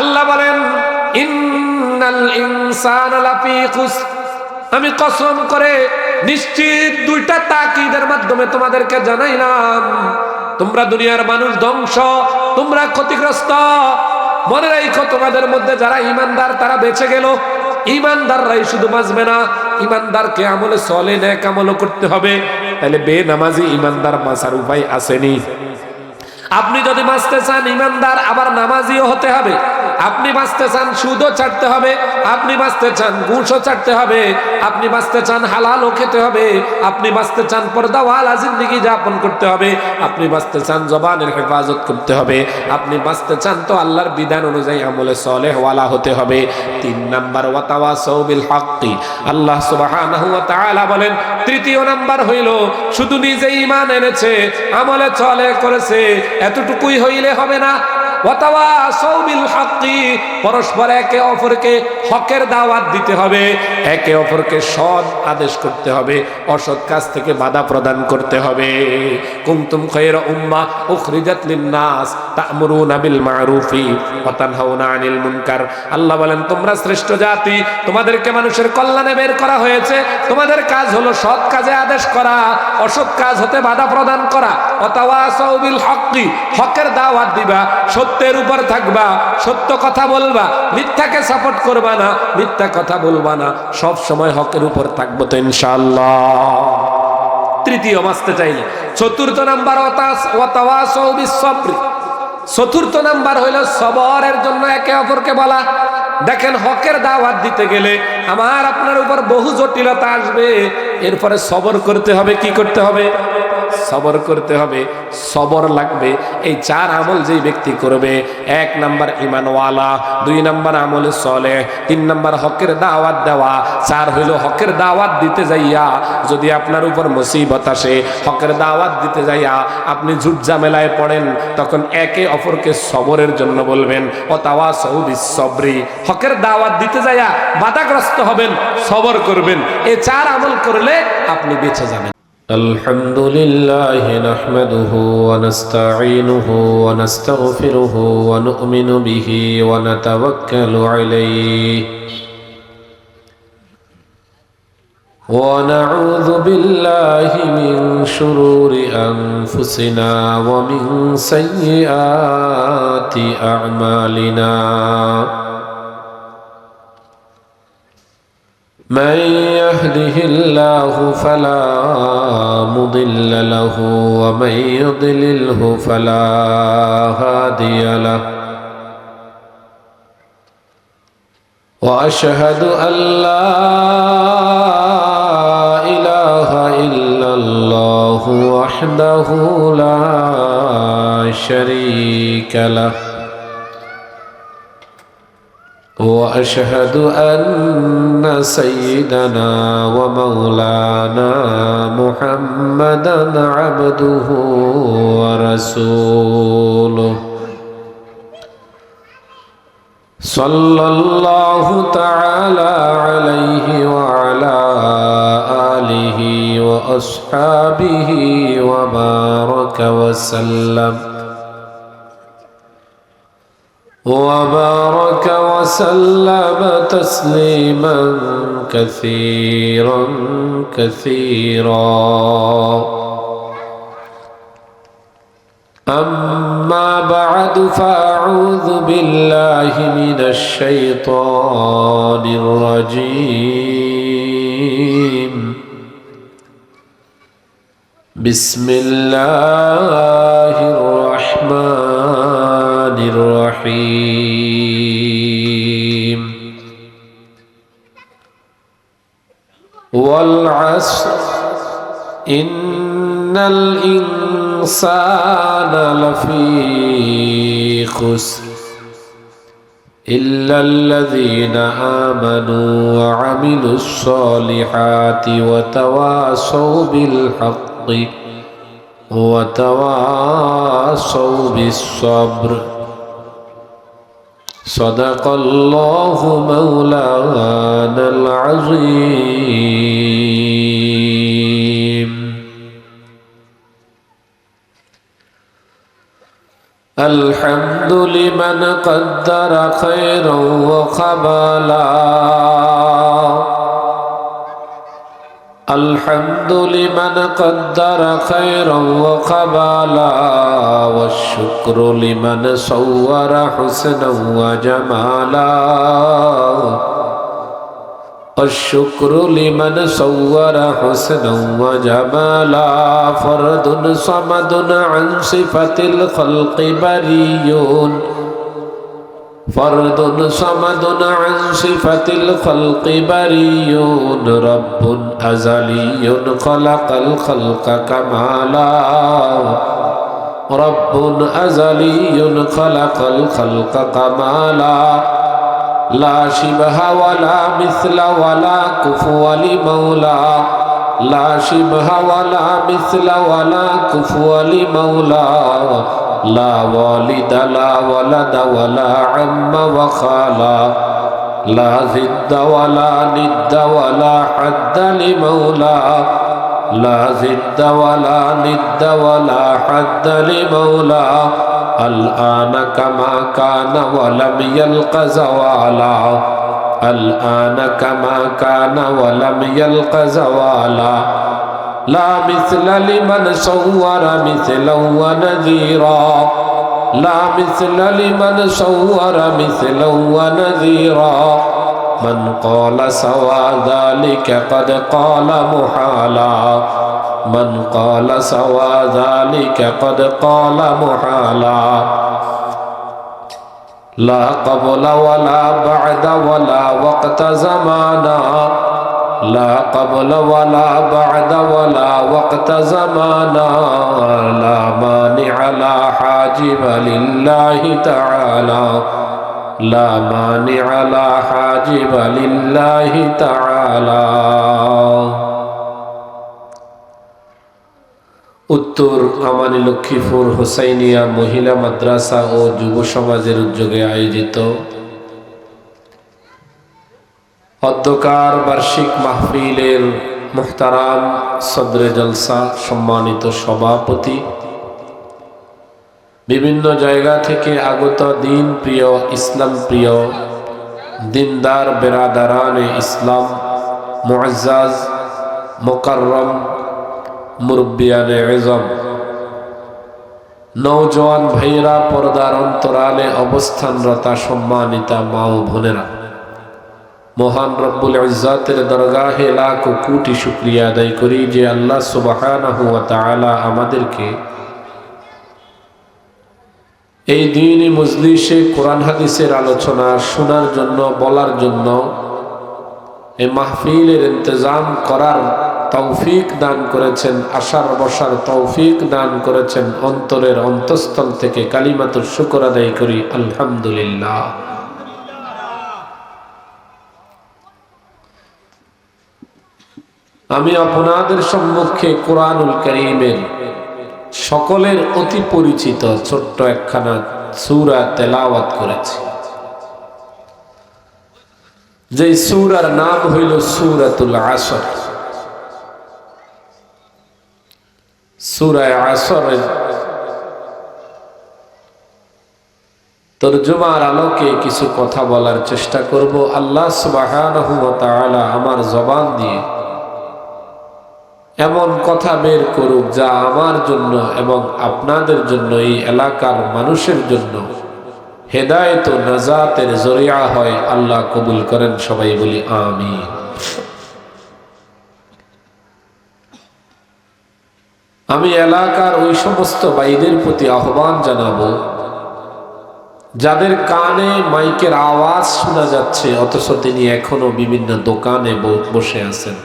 আল্লাহ বলেন ইন্নাল ইনসানা লাফি খুসর, আমি কসম করে নিশ্চিত দুইটা তাকিদের মাধ্যমে তোমাদেরকে জানাইলাম, তোমরা দুনিয়ার মানুষ ধ্বংস, তোমরা ক্ষতিগ্রস্ত। মনে রাখো তোমাদের মধ্যে যারা ঈমানদার তারা বেঁচে গেল। ঈমানদাররাই শুধু বাঁচবে না, ঈমানদারকে আমলে সলে নেক আমলও করতে হবে। তাহলে বেনামাজি ঈমানদার বাঁচার উপায় আসেনি? আপনি যদি বাঁচতে চান ঈমানদার আবার নামাজিও হতে হবে। আপনি বাঁচতে চান সুদও ছাড়তে হবে, আপনি বাঁচতে চান ঘুষও ছাড়তে হবে, আপনি বাঁচতে চান হালালও খেতে হবে, আপনি বাঁচতে চান পর্দাওয়ালা জিন্দেগি যাপন করতে হবে, আপনি বাঁচতে চান জবানের হেফাজত করতে হবে, আপনি বাঁচতে চান তো আল্লাহর বিধান অনুযায়ী আমলে সলেহ ওয়ালা হতে হবে। 3 নাম্বার ওয়াতাওয়াসাউ বিল হাক্কি, আল্লাহ সুবহানাহু ওয়া তাআলা বলেন তৃতীয় নাম্বার হইল শুধু নিজে ঈমান এনেছে আমলে সলেহ করেছে এতটুকুই হইলে হবে না, ওয়াতাওয়াসাউ বিল হাক্কি, পরস্পর একে অপরকে হকের দাওয়াত দিতে হবে, একে অপরকে সৎ আদেশ করতে হবে, অসৎ কাজ থেকে বাধা প্রদান করতে হবে। কুনতুম খায়রা উম্মাহ উখরিজাত লিন-নাস তা'মুরুনা বিল মা'রুফি ওয়া তানহাউনা আনিল মুনকার। আল্লাহ বলেন তোমরা শ্রেষ্ঠ জাতি, তোমাদেরকে মানুষের কল্যাণে বের করা হয়েছে, তোমাদের কাজ হলো সৎ কাজে আদেশ করা, অসৎ কাজ হতে বাধা প্রদান করা। ওয়াতাওয়াসাউ বিল হাক্কি, হকের দাওয়াত দিবা, সত্যের উপর থাকবা, সত্য কথা বলবা, মিথ্যাকে সাপোর্ট করবা না, মিথ্যা কথা বলবা না, সব সময় হকের উপর থাকবো তো ইনশাআল্লাহ। তৃতীয় বাঁচতে চাইলে। চতুর্থ নাম্বার ওয়াতাওয়াসাউ বিস সবর, চতুর্থ নাম্বার হইল সবরের জন্য একে অপরকে বলা। দেখেন হকের দাওয়াত দিতে গেলে আমার আপনার উপর বহু জটিলতা আসবে, এরপরে সবর করতে হবে। কি করতে হবে? সবর করতে হবে, সবর লাগবে। এই 4 আমল যেই ব্যক্তি করবে, 1 নাম্বার ঈমানওয়ালা, 2 নাম্বার আমলে সলেহ, 3 নাম্বার হকের দাওয়াত দেওয়া, 4 হইল হকের দাওয়াত দিতে যাইয়া যদি আপনার উপর মুসিবত আসে, হকের দাওয়াত দিতে যাইয়া আপনি ঝুট ঝামেলায় পড়েন, তখন একে অপরকে সবরের জন্য বলবেন। ওয়াতাওয়াসাউ বিস সবরি, হকের দাওয়াত দিতে যাইয়া বাধাগ্রস্ত হবেন, সবর করবেন। এই 4 আমল করলে আপনি বেঁচে যাবেন। الحمد لله نحمده ونستعينه ونستغفره ونؤمن به ونتوكل عليه ونعوذ بالله من شرور أنفسنا ومن سيئات أعمالنا من يهده الله فلا مضل له ومن يضلله فلا هادي له وأشهد أن لا إله إلا الله وحده لا شريك له وأشهد أن سيدنا ومولانا محمدا عبده ورسوله صلى الله تعالى عليه وعلى آله وأصحابه وبارك وسلم تسليما كثيرا كثيرا. أما بعد فأعوذ بالله من الشيطان الرجيم. بسم الله الرحمن الرحيم. والعصر إن الإنسان لفي خسر إلا الذين آمنوا وعملوا الصالحات وتواصوا بالحق وتواصوا بالصبر. صدق الله مولانا العظيم. الحمد لمن قدر خيرا وقبلا الحمد لمن قدر خيرا وقبلا والشكر لمن صور حسنا وجمالا الشكر لمن صور حسنا وجمالا فرد صمد عن صفة الخلق بريون فرد صمد عن صفة الخلق بريون رب أزلي خلق الخلق كمالا رب أزلي خلق الخلق كمالا لا شبه ولا مثل ولا كفو لمولى لا شبه ولا مثل ولا كفو لمولى لا والد لا ولد ولا عم وخالا لا ضد ولا ند ولا حد لمولى لا ضد ولا ند ولا حد لمولى الآن كما كان ولم يلق زوالا الآن كما كان ولم يلق زوالا لا مثل لمن صور مثلا ونذيرا لا مثل لمن صور مثلا ونذيرا من قال سوى ذلك قد قال محالا من قال سوى ذلك قد قال محالا لا قبل ولا بعد ولا وقت زمانا لا قبل ولا بعد ولا وقت زمانا لا مانع لا حاجب لله تعالى لا مانع لا حاجب لله تعالى উত্তর আমানি লক্ষ্মীপুর হুসাইনিয়া মহিলা মাদ্রাসা ও যুব সমাজের উদ্যোগে আয়োজিত অধ্যকার বার্ষিক মাহফিলের মুহতারাম সদরে জলসা সম্মানিত সভাপতি, বিভিন্ন জায়গা থেকে আগত দিন প্রিয় ইসলাম প্রিয় দিনদার বেরাদারানে ইসলাম মুআজ্জাজ মুকাররম মুরব্বিয়ানে ইজম নওজওয়ান ভাইরা পর্দার অন্তরালে অবস্থানরতা সম্মানিতা মা ও বোনেরা, মহান রব্বুল ইজ্জাতের দরগাহে লাখ কোটি শুকরিয়া আদায় করি যে আল্লাহ সুবহানাহু ওয়া তাআলা আমাদেরকে এই দ্বীনি মজলিসে কোরআন হাদিসের আলোচনা শোনার জন্য, বলার জন্য, এই মাহফিলের ইন্তজাম করার তৌফিক দান করেছেন, আশার বসার তৌফিক দান করেছেন। অন্তরের অন্তঃস্থল থেকে কালিমাতুর শুকর আদায় করি আলহামদুলিল্লাহ। আমি আপনাদের সম্মুখে কোরআনুল কারীমের সকলের অতি পরিচিত ছোট্ট একখানা সূরা তেলাওয়াত করেছি, যে সূরার নাম হইল সূরাতুল আসর। সূরা আসরের তরজমার আলোকে কিছু কথা বলার চেষ্টা করব। আল্লাহ সুবহানাহু ওয়া তাআলা আমার জবান দিয়ে এমন কথা বের করুক যা আমার জন্য এবং আপনাদের জন্য, এই এলাকার মানুষের জন্য হেদায়েত ও নাজাতের জরিয়া হয়। আল্লাহ কবুল করেন, সবাই বলি আমিন। আমি এলাকার ওই সমস্ত ভাইদের প্রতি আহ্বান জানাবো যাদের কানে মাইকের আওয়াজ শোনা যাচ্ছে অথচ তিনি এখনো বিভিন্ন দোকানে বসে আছেন,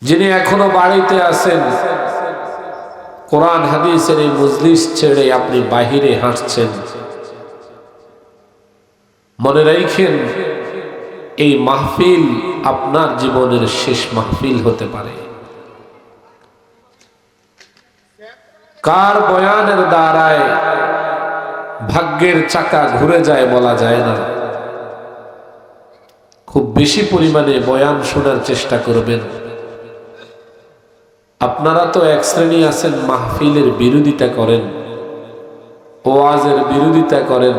যিনি এখনো বাড়িতে আছেন, কোরআন হাদিসের এই মজলিস ছেড়ে আপনি বাহিরে হাঁটছেন, মনে রাখেন এই মাহফিল আপনার জীবনের শেষ মাহফিল হতে পারে। কার বয়ানের দ্বারায় ভাগ্যের চাকা ঘুরে যায় বলা যায় না। খুব বেশি পরিমাণে বয়ান শোনার চেষ্টা করবেন। আপনারা তো এক শ্রেণী আছেন মাহফিলের বিরোধিতা করেন, ওয়াজের বিরোধিতা করেন,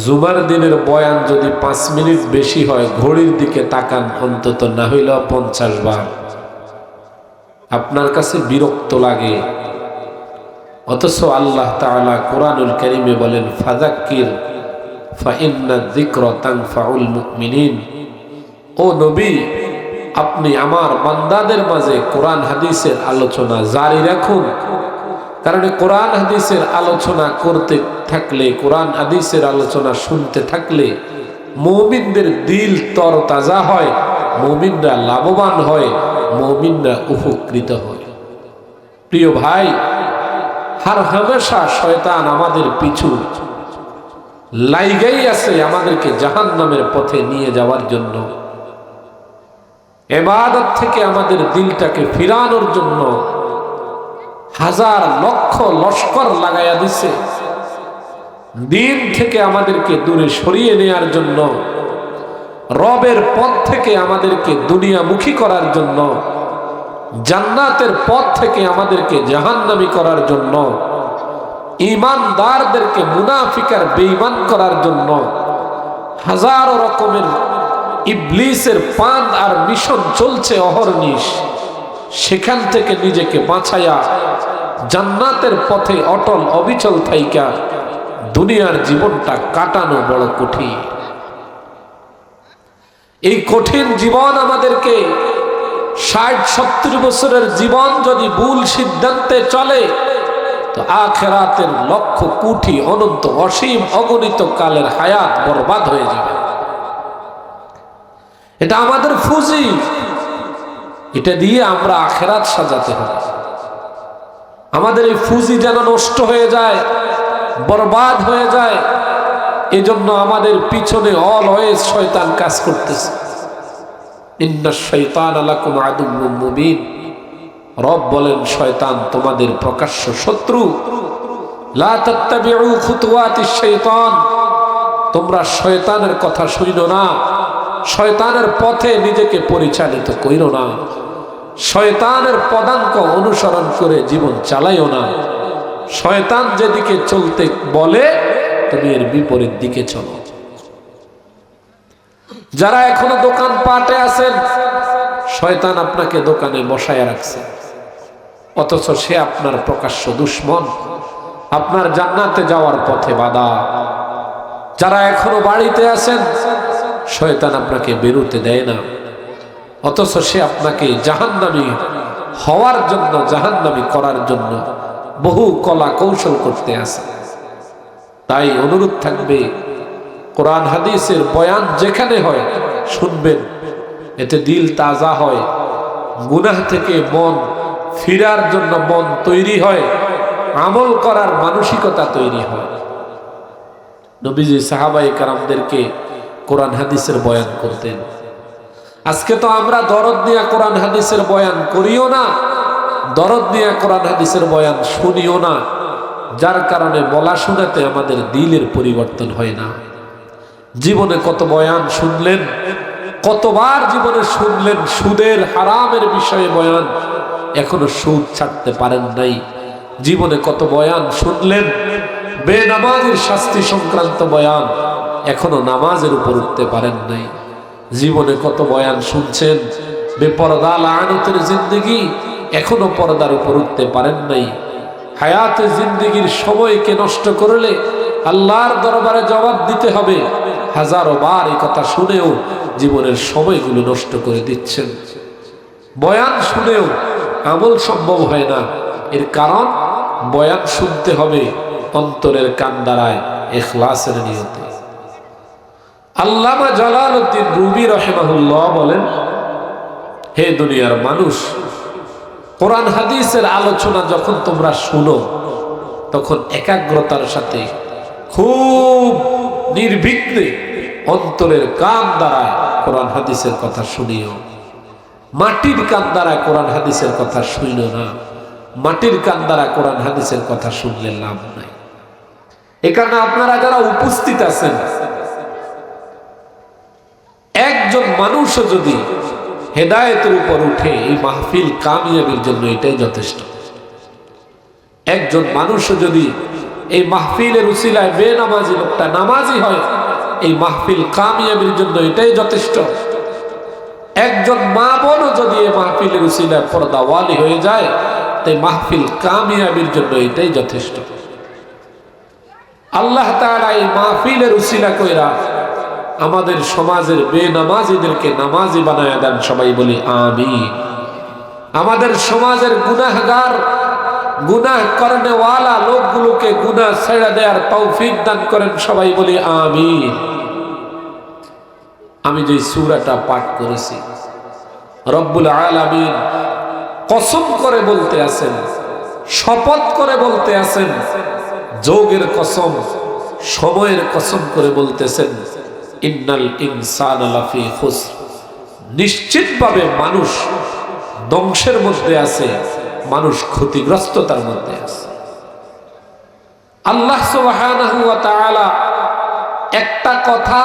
জুমার দিনের বয়ান যদি 5 মিনিট বেশি হয় ঘড়ির দিকে তাকান অন্তত না হইলেও 50 বার। আপনার কাছে বিরক্ত লাগে, অথচ আল্লাহ তাআলা কোরআনুল কারীমে বলেন ফাযাক্কির ফাইন্না যিকরা তানফাউল মুমিনিন। ও নবী, আপনি আমার বান্দাদের মাঝে কোরআন হাদিসের আলোচনা জারি রাখুন, কারণ কোরআন হাদিসের আলোচনা করতে থাকলে, কোরআন হাদিসের আলোচনা শুনতে থাকলে মুমিনদের দিল তরতাজা হয়, মুমিনরা লাভবান হয়, মুমিনরা উপকৃত হয়। প্রিয় ভাই, হর হামেশা শয়তান আমাদের পিছু লাইগাই আছে আমাদেরকে জাহান্নামের পথে নিয়ে যাওয়ার জন্য, ইবাদত থেকে আমাদের দিলটাকে ফিরানোর জন্য হাজার লক্ষ লস্কর লাগাইয়া দিছে। দিন থেকে আমাদেরকে দূরে সরিয়ে নেয়ার জন্য, রবের পথ থেকে আমাদেরকে দুনিয়ামুখী করার জন্য, জান্নাতের পথ থেকে আমাদেরকে জাহান্নামী করার জন্য, ঈমানদারদেরকে মুনাফিক আর বেঈমান করার জন্য হাজারো রকমের ইবলিসের পান আর মিশন চলছে অহর্নিশ। সেখান থেকে নিজেকে বাঁচাইয়া জান্নাতের পথে অটল অবিচল থাইকা দুনিয়ার জীবনটা কাটানো বড় কঠিন। এই কঠিন জীবন আমাদেরকে 60-70 বছরের জীবন যদি ভুল সিদ্ধান্তে চলে তো আখিরাতের লক্ষ কোটি অনন্ত অসীম অগণিত কালের হায়াত বরবাদ হয়ে যাবে। এটা আমাদের ফুজি, এটা দিয়ে আমরা আখিরাত সাজাতে হবে। আমাদের এই ফুজি যেন নষ্ট হয়ে যায়, বরবাদ হয়ে যায়, এজন্য আমাদের পিছনে অলওয়েজ শয়তান কাজ করতেছে। ইন্নাশ শাইতানা লাকুম আদুউম মুবিন। রব বলেন শয়তান তোমাদের প্রকাশ্য শত্রু। লা তাত্তাবিউ খুতুওয়াতিশ শাইতান। তোমরা শয়তানের কথা শুনো না, শয়তানের পথে নিজেকে পরিচালিত কইরো না, শয়তানের পদাঙ্ক অনুসরণ করে জীবন চালাইও না। শয়তান যেদিকে চলতে বলে তুমি এর বিপরীত দিকে চলো। যারা এখনো দোকান পাটে আছেন, শয়তান আপনাকে দোকানে বসায় রাখছে, অথচ সে আপনার প্রকাশ্য দুশমন, আপনার জান্নাতে যাওয়ার পথে বাধা। যারা এখনো বাড়িতে আছেন, শয়তান আপনাকে বেরোতে দেয় না, অথচ সে আপনাকে জাহান্নামী হওয়ার জন্য, জাহান্নামী করার জন্য বহু কলা কৌশল করতে আছে। তাই অনুরোধ থাকবে, কোরআন হাদিসের বয়ান যেখানে হয় শুনবেন, এতে দিল তাজা হয়, গুনাহ থেকে মন ফিরার জন্য মন তৈরি হয়, আমল করার মানসিকতা তৈরি হয়। নবীজি সাহাবায়ে কেরামদেরকে কোরআন হাদিসের বয়ান করতেন। আজকে তো আমরা দরদ নিয়ে কোরআন হাদিসের বয়ান করিও না, দরদ নিয়ে কোরআন হাদিসের বয়ান শুনিও না, যার কারণে বলা শোনাতে আমাদের দিলের পরিবর্তন হয় না। জীবনে কত বয়ান শুনলেন, কতবার জীবনে শুনলেন সুদের হারামের বিষয়ে বয়ান, এখনো সুদ ছাড়তে পারেন নাই। জীবনে কত বয়ান শুনলেন বেনামাজের শাস্তি সংক্রান্ত বয়ান, এখনো নামাজের উপর উঠতে পারেন নাই। জীবনে কত বয়ান শুনছেন বেপরদা লাআনতের জিন্দেগি, এখনো পর্দার উপর উঠতে পারেন নাই। হায়াতে জিন্দেগির সময়কে নষ্ট করলে আল্লাহর দরবারে জবাব দিতে হবে। হাজারো বার এই কথা শুনেও জীবনের সময়গুলো নষ্ট করে দিচ্ছেন। বয়ান শুনেও আমল সম্ভব হয় না, এর কারণ বয়ান শুনতে হবে অন্তরের কান্দারায়, ইখলাসের নিয়তে। আল্লামা জালালউদ্দিন রুমি রাহিমাহুল্লাহ বলেন, হে দুনিয়ার মানুষ, কোরআন হাদিসের আলোচনা যখন তোমরা শুনো তখন একাগ্রতার সাথে খুব নির্বিঘ্নে অন্তরের কান দ্বারায় কোরআন হাদিসের কথা শুনিও। মাটির কান দ্বারা কোরআন হাদিসের কথা শুইনো না। মাটির কান দ্বারা কোরআন হাদিসের কথা শুনলে লাভ নাই। এ কারণে আপনারা যারা উপস্থিত আছেন, একজন মানুষও যদি হেদায়েতের উপর উঠে এই মাহফিল কামিয়াবির জন্য এটাই যথেষ্ট। একজন মানুষও যদি এই মাহফিলের উসিলায় বেনামাজি লোকটা নামাজি হয়, এই মাহফিল কামিয়াবির জন্য এটাই যথেষ্ট। একজন মা বোনও যদি এই মাহফিলের উসিলায় পর্দাওয়ালি হয়ে যায়, তাই মাহফিল কামিয়াবির জন্য এটাই যথেষ্ট। আল্লাহ তাআলা এই মাহফিলের উসিলা কইরা আমাদের সমাজের বেনামাজিদেরকে নামাজি বানায় দেন। সবাই বলি আমিন। আমাদের সমাজের গুনাহগার, গুনাহ করনেওয়ালা লোকগুলোকে গুনাহ ছেড়ে দেওয়ার তৌফিক দান করেন। সবাই বলি আমিন। আমি যে সূরাটা পাঠ করেছি, রব্বুল আলামিন কসম করে বলতে আছেন, শপথ করে বলতে আছেন, যোগের কসম, সময়ের কসম করে বলতেছেন, ইন্নাল ইনসানা লাফি খুসর, নিশ্চিতভাবে মানুষ ধ্বংসের মধ্যে আছে, মানুষ ক্ষতিগ্রস্ততার মধ্যে আছে। আল্লাহ সুবহানাহু ওয়া তাআলা একটা কথা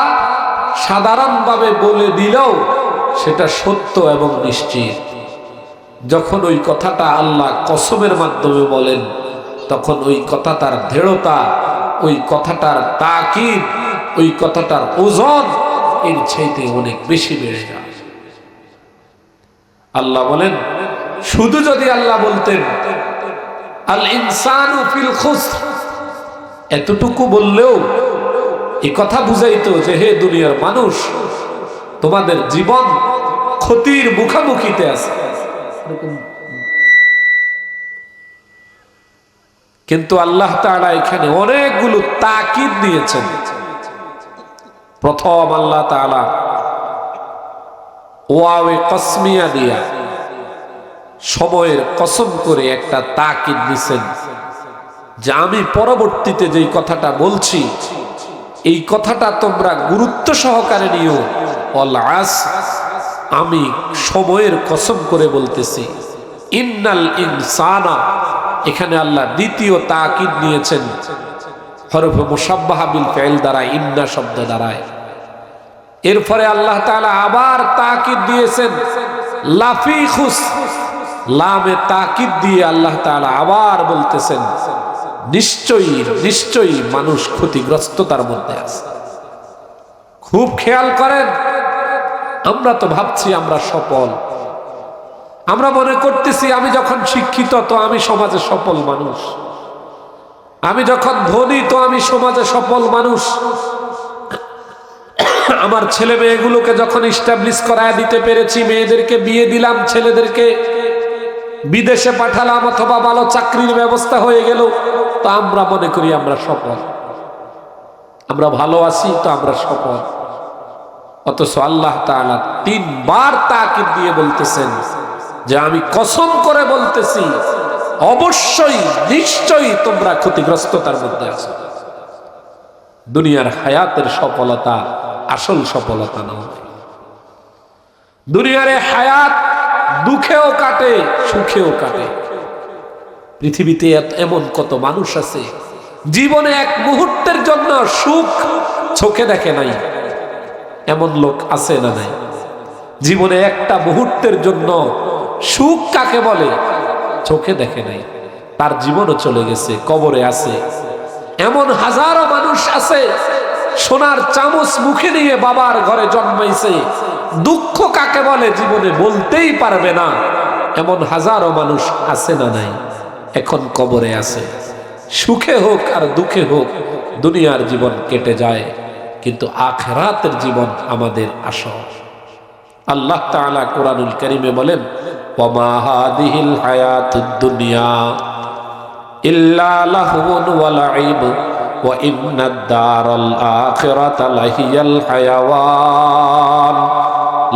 সাধারণভাবে বলে দিলেও সেটা সত্য এবং নিশ্চিত। যখন ওই কথাটা আল্লাহ কসমের মাধ্যমে বলেন, তখন ওই কথাটার দৃঢ়তা, ওই কথাটার তাকিদ, ওই কথাটার ওজন এর চাইতে অনেক বেশি বেড়ে যায়। আল্লাহ বলেন, শুধু যদি আল্লাহ বলতেন আল ইনসানু ফিল খুসর, এতটুকু বললেও এই কথা বুঝাইতো যে হে দুনিয়ার মানুষ, তোমাদের জীবন ক্ষতির মুখোমুখিতে আছে। কিন্তু আল্লাহ তাআলা এখানে অনেকগুলো তাকিদ দিয়েছেন। প্রথম আল্লাহ তাআলা ওয়াওয়ে কসমিয়া দিয়া সময়ের কসম করে একটা তাকিদ দিয়েছেন যে আমি পরবর্তীতে যেই কথাটা বলছি, এই কথাটা তোমরা গুরুত্ব সহকারে নিও। ওয়াল আসর, আমি সময়ের কসম করে বলতেছি। ইন্নাল ইনসানা, এখানে আল্লাহ দ্বিতীয় তাকিদ নিয়েছেন হরফে মুশাব্বাহা বিল ফাইল দ্বারা, ইন্না শব্দ দ্বারায়। এরপরে আল্লাহ তাআলা আবার তাকিদ দিয়েছেন লাফি খুসর, লামে তাকিদ দিয়ে আল্লাহ তাআলা আবার বলতেছেন নিশ্চয়ই নিশ্চয়ই মানুষ ক্ষতিগ্রস্ততার মধ্যে আছে। খুব খেয়াল করেন, আমরা তো ভাবছি আমরা সফল, আমরা মনে করতেছি আমি যখন শিক্ষিত তো আমি সমাজে সফল মানুষ, আমি যখন ধনী তো আমি সমাজে সফল মানুষ, আমার ছেলে মেয়েগুলোকে যখন ইস্টাবলিশ করায় দিতে পেরেছি, মেয়েদেরকে বিয়ে দিলাম, ছেলেদেরকে বিদেশে পাঠালাম, অথবা ভালো চাকরির ব্যবস্থা হয়ে গেল, তো আমরা মনে করি আমরা সফল, আমরা ভালো আছি, তো আমরা সফল। অথচ আল্লাহ তাআলা তিনবার তাকিদ দিয়ে বলতেছেন যে আমি কসম করে বলতেছি অবশ্যই নিশ্চয়ই তোমরা ক্ষতিগ্রস্ততার মধ্যে আছো। দুনিয়ার হায়াতের সফলতা আসল সফলতা নয়। দুনিয়ার হায়াত দুঃখেও কাটে, সুখেও কাটে। পৃথিবীতে এমন কত মানুষ আছে জীবনে এক মুহূর্তের জন্য সুখ চোখে দেখে নাই, এমন লোক আছে না নাই? জীবনে একটা মুহূর্তের জন্য সুখ কাকে বলে চোখে দেখে নাই, তার জীবনও চলে গেছে, কবরে আছে। এমন হাজারো মানুষ আছে সোনার চামচ মুখে নিয়ে বাবার ঘরে জন্মাইছে, দুঃখ কাকে বলে জীবনে বলতেই পারবে না। এমন হাজারো মানুষ আছে না নাই? এখন কবরে আছে। সুখে হোক আর দুঃখে হোক দুনিয়ার জীবন কেটে যায়, কিন্তু আখিরাতের জীবন আমাদের আসল। আল্লাহ তাআলা কোরআনুল কারীমে বলেন, ওয়ামা হাদিহিল হায়াতুদ দুনিয়া ইল্লা লাহউন ওয়া লাইব ওয়া ইন্নাদ দারাল আখিরাতা লাহিয়াল হায়াওয়ান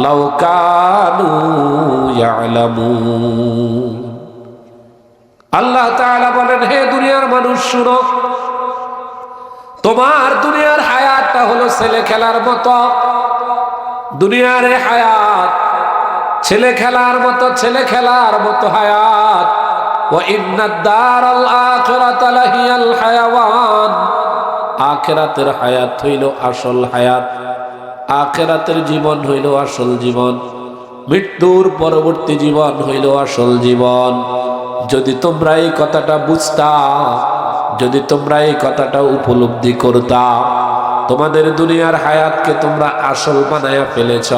লাউ কানু ইয়ালামুন। আল্লাহ তাআলা বলেন, হে দুনিয়ার মানুষ শুনো, তোমার দুনিয়ার হায়াতটা হলো ছেলে খেলার মতো। দুনিয়ার হায়াত ছেলে খেলার মতো, ছেলে খেলার মতো হায়াত। ওয়া ইন্নাদ দারাল আখিরাতা লাহিয়াল হায়াওয়ান, আখিরাতের হায়াত হইল আসল হায়াত, আখিরাতের জীবন হইল আসল জীবন, মৃত্যুর পরবর্তী জীবন হইল আসল জীবন। যদি তোমরা এই কথাটা বুঝতা, যদি তোমরা এই কথাটা উপলব্ধি করতা, তোমাদের দুনিয়ার হায়াতকে তোমরা আসল বানায়া ফেলেছ।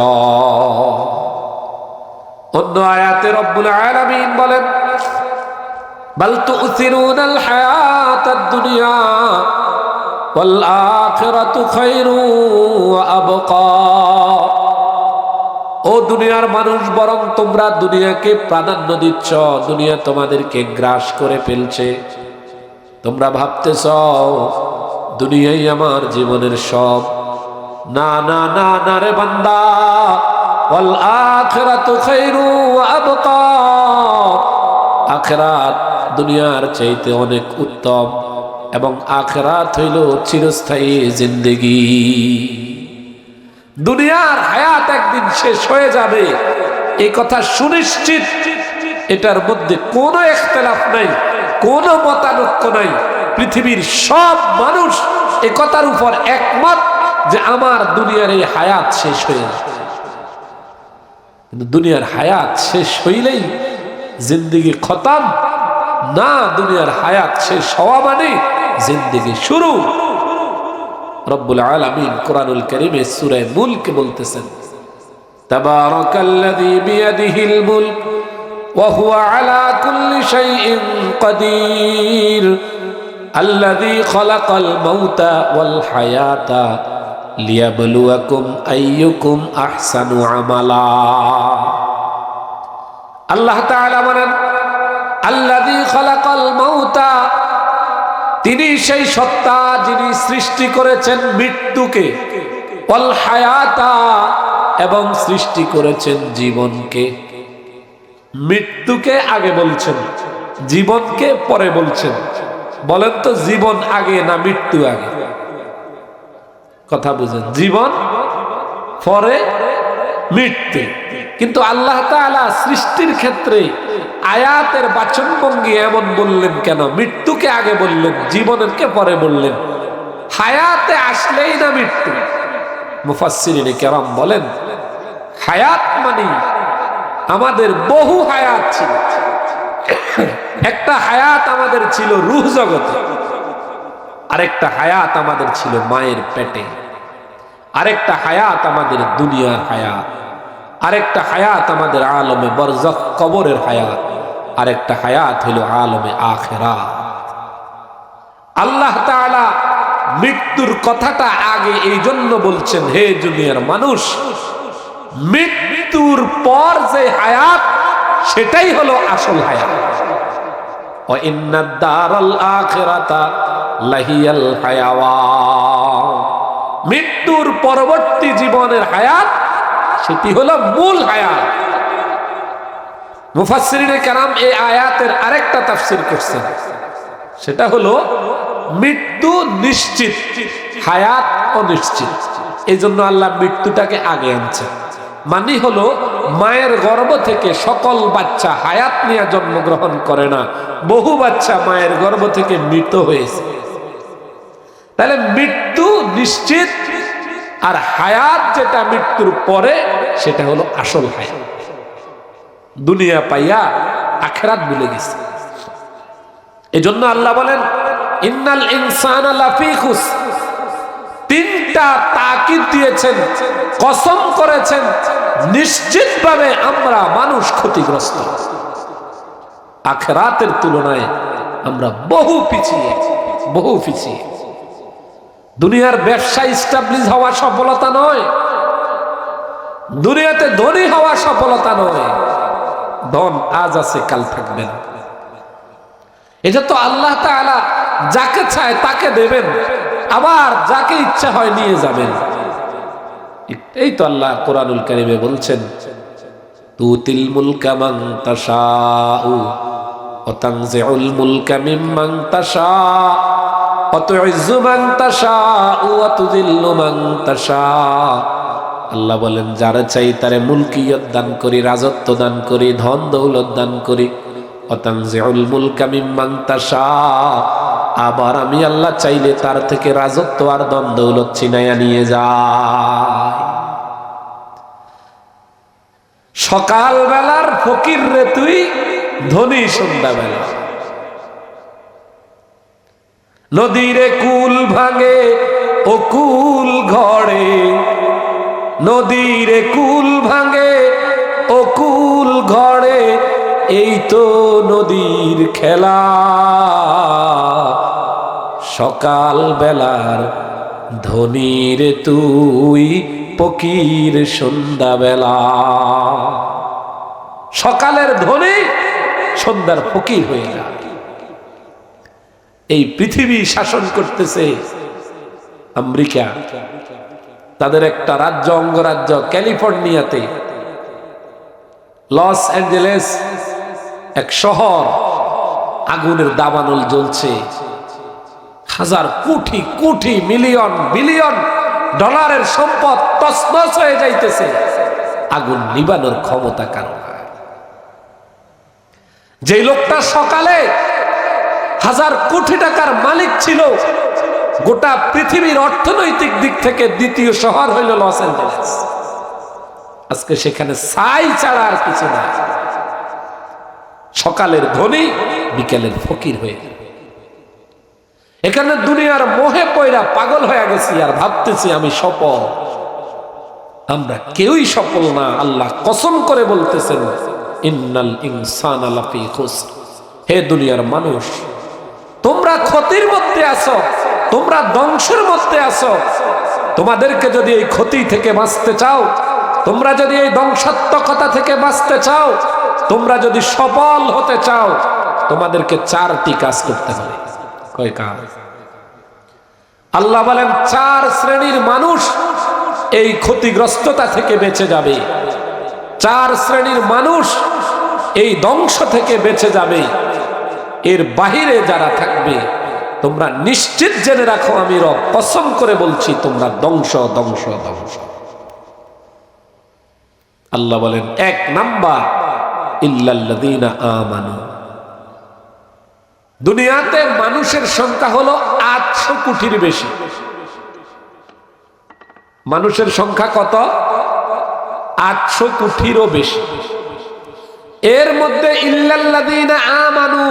অন্য আয়াতে রব্বুল আলামিন বলেন, বাল তুসিরুনাল হায়াতাদ দুনিয়া ওয়াল আখিরাতু খায়রু ওয়া আবকা। ও দুনিয়ার মানুষ, বরং তোমরা দুনিয়াকে প্রাধান্য দিচ্ছ, দুনিয়া তোমাদেরকে গ্রাস করে ফেলছে। তোমরা ভাবতেছ দুনিয়াই আমার জীবনের সব। না না না না রে বান্দা, ওয়াল আখিরাতু খায়রু ওয়া আবকা। আখিরাত দুনিয়ার চাইতে অনেক উত্তম, এবং আখিরাত হইল চিরস্থায়ী জিন্দেগি। দুনিয়ার হায়াত একদিন শেষ হয়ে যাবে, এই কথা সুনিশ্চিত। এটার মধ্যে কোনো ইখতিলাফ নাই, কোনো মতানৈক্য নাই। পৃথিবীর সব মানুষ এই কথার উপর একমত যে আমার দুনিয়ার এই হায়াত শেষ হয়ে যাবে। কিন্তু দুনিয়ার হায়াত শেষ হইলেই জিন্দেগি খতম না, দুনিয়ার হায়াত শেষ হওয়া মানে জিন্দেগি শুরু। রব্বুল আলামিন কুরআনুল কারীমে সূরা মুলক বলতেছেন, তাবারাকাল্লাযী বিয়াদিহিল মুলক ওয়া হুয়া আলা কুল্লি শাইইন কাদির আল্লাযী খালাকাল মাউতা ওয়াল হায়াতা লিয়াবলুয়াকুম আইয়ুকুম আহসানু আমালা। আল্লাহ তাআলা বলেন, আল্লাযী খালাকাল মাউতা, তিনি সেই সত্তা যিনি সৃষ্টি করেছেন মৃত্যুকে, ওয়াল হায়াতা, এবং সৃষ্টি করেছেন জীবনকে। মৃত্যুকে আগে বলছেন, জীবনকে পরে বলছেন। বলেন তো, জীবন আগে না মৃত্যু আগে? কথা বুঝেন, জীবন পরে মৃত্যু। কিন্তু আল্লাহ তাআলা সৃষ্টির ক্ষেত্রে আয়াতের বাচনভঙ্গি এমন বললেন কেন? মৃত্যুকে আগে বললেন, জীবনকে পরে বললেন। হায়াতে আসলেই না মৃত্যু। মুফাসসিরিনে কেরাম বলেন, হায়াত মানে আমাদের বহু হায়াত ছিল। একটা হায়াত আমাদের ছিল রূহ জগতে, আরেকটা হায়াত আমাদের ছিল মায়ের পেটে, আরেকটা হায়াত আমাদের দুনিয়ার হায়াত, আরেকটা হায়াত আমাদের আলমে বরজখ কবরের হায়াত, আরেকটা হায়াত হলো আলমে আখিরাত। আল্লাহ তাআলা মৃত্যুর কথাটা আগে এই জন্য বলছেন, হে দুনিয়ার মানুষ, মৃত্যুর পর যে হায়াত সেটাই হলো আসল হায়াত। ওয়া ইন্নাদ দারাল আখিরাতা লাহিয়াল হায়াওয়ান। মৃত্যুর পরবর্তী জীবনের হায়াত সেটি হলো মূল হায়াত। মুফাসসিরিনে কেরাম এই আয়াতের আরেকটা তাফসীর করছেন, সেটা হলো মৃত্যু নিশ্চিত, হায়াত অনিশ্চিত। এই জন্য আল্লাহ মৃত্যুটাকে আগে আনছেন। মানে হলো, মায়ের গর্ভ থেকে সকল বাচ্চা হায়াত নিয়ে জন্মগ্রহণ করে না, বহু বাচ্চা মায়ের গর্ভ থেকে মৃত হয়েছে। তাহলে মৃত্যু নিশ্চিত, আর হায়াত যেটা মৃত্যুর পরে সেটা হলো আসল হায়াত। দুনিয়া পাইয়া আখিরাত ভুলে গেছে। এজন্য আল্লাহ বলেন, ইন্নাল ইনসানা লাফি খুস। তিনটা তাকিদ দিয়েছেন, কসম করেছেন, নিশ্চিতভাবে আমরা মানুষ ক্ষতিগ্রস্ত। আখিরাতের তুলনায় আমরা বহু পিছিয়ে, বহু পিছিয়ে। দুনিয়ার ব্যবসা ইস্টাবলিশ হওয়া সফলতা নয়, দুনিয়াতে ধনী হওয়া সফলতা নয়। ধন আজ আছে কাল থাকবে না। এটা তো আল্লাহ তাআলা যাকে চায় তাকে দেবেন, আবার যাকে ইচ্ছা হয় নিয়ে যাবেন। এই তো আল্লাহ কোরআনুল কারীমে বলছেন, তুতিল মুলকা মান তাশাউ ওয়া তানজিউল মুলকা মিম্মান তাশাউ ওয়া তুইজ্জু মান তাশাউ ওয়া তুযিল্লু মান তাশাউ। আল্লাহ বলেন, যারা চাই তারে মুলকিয়ত দান করি, রাজত্ব দান করি, ধন দৌলত দান করি। ওয়া তানজিউল মুলকা মিম্মান তাশাউ, আবার আমি আল্লাহ চাইলে তার থেকে রাজত্ব আর ধন দৌলত ছিনাইয়া নিয়ে যায়। সকাল বেলার ফকির রে তুই, ধনী সন্ধ্যাবেলা। নদীরে কুল ভাঙে ও কুল ঘড়ে, নদীরে কুল ভাঙে ও কুল ঘড়ে, এই তো নদীর খেলা। সকাল বেলার ধনীর তুই ফকির সন্ধ্যা বেলা। সকালের ধনী সন্ধ্যার ফকির হয়ে যায়। এই পৃথিবী শাসন করতেছে আমেরিকা। তাদের একটা রাজ্য, অঙ্গরাজ্য ক্যালিফোর্নিয়াতে, লস অ্যাঞ্জেলেস এক শহর, আগুনের দাবানল জ্বলছে। হাজার কোটি কোটি মিলিয়ন বিলিয়ন ডলারের সম্পদ তছনছ হয়ে যাইতেছে। আগুন নিবানোর ক্ষমতা কারো। যে লোকটা সকালে হাজার কোটি টাকার মালিক ছিল, গোটা পৃথিবীর অর্থনৈতিক দিক থেকে দ্বিতীয় শহর হইল লস অ্যাঞ্জেলেস, আজকে সেখানে ছাই ছাড়া আর কিছু না। সকালের ধনী বিকেলের ফকির হয়ে গেল। এখানে দুনিয়ার মোহে পয়রা পাগল হয়ে গেছি আর ভাবতেছি আমি সফল। আমরা কেউই সফল না। আল্লাহ কসম করে বলতেছেন, ইন্নাল ইনসানা লাফি খুসর। হে দুনিয়ার মানুষ, তোমরা ক্ষতির মধ্যে আছো, তোমরা ধ্বংসের মধ্যে আছো। তোমাদেরকে যদি এই ক্ষতি থেকে বাঁচতে চাও, তোমরা যদি এই ধ্বংসাত্মকতা থেকে বাঁচতে চাও, তোমরা যদি সফল হতে চাও, তোমাদেরকে চারটি কাজ করতে হবে। কয় কাজ? আল্লাহ বলেন চার শ্রেণীর মানুষ এই ক্ষতিগ্রস্ততা থেকে বেঁচে যাবে। চার শ্রেণীর মানুষ এই ধ্বংস থেকে বেঁচে যাবে। এর বাহিরে যারা থাকবে, তোমরা নিশ্চিত জেনে রাখো, আমি রব কসম করে বলছি, তোমরা ধ্বংস ধ্বংস ধ্বংস। আল্লাহ বলেন এক নাম্বার, ইল্লাল্লাযীনা আমানু। দুনিয়াতে মানুষের সংখ্যা হলো 800 কোটির বেশি। মানুষের সংখ্যা কত? 800 কোটিরও বেশি। এর মধ্যে ইল্লাল্লাযীনা আমানু,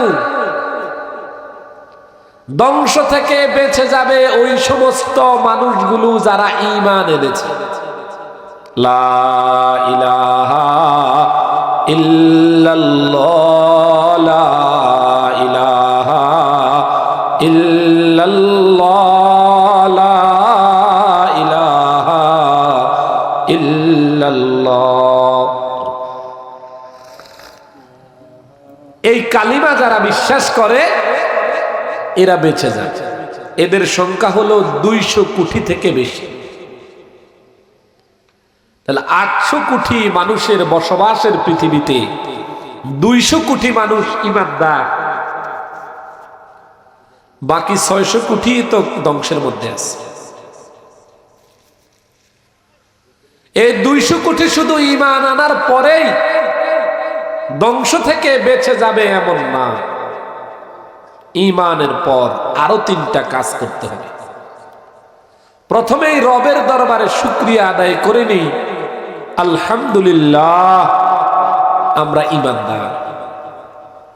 ধ্বংস থেকে বেঁচে যাবে ওই সমস্ত মানুষগুলো যারা ঈমান এনেছে। লা ইলাহা ইল্লাল্লাহ, লা ইলাহা ইল্লাল্লাহ, লা ইলাহা ইল্লাল্লাহ। এই কালিমা যারা বিশ্বাস করে এরা বেঁচে যায়। এদের সংখ্যা হলো 200 কোটি থেকে বেশি। তাহলে 800 কোটি মানুষের বসবাসের পৃথিবীতে 200 কোটি মানুষ ঈমানদার, বাকি 600 কোটি তো ধ্বংসের মধ্যে আছে। এই 200 কোটি শুধু ঈমান আনার পরেই ধ্বংস থেকে বেঁচে যাবে এমন না। ঈমানের পর আরো 3টা কাজ করতে হবে। প্রথমেই রবের দরবারে শুকরিয়া আদায় করে নিই, আলহামদুলিল্লাহ আমরা ঈমানদার।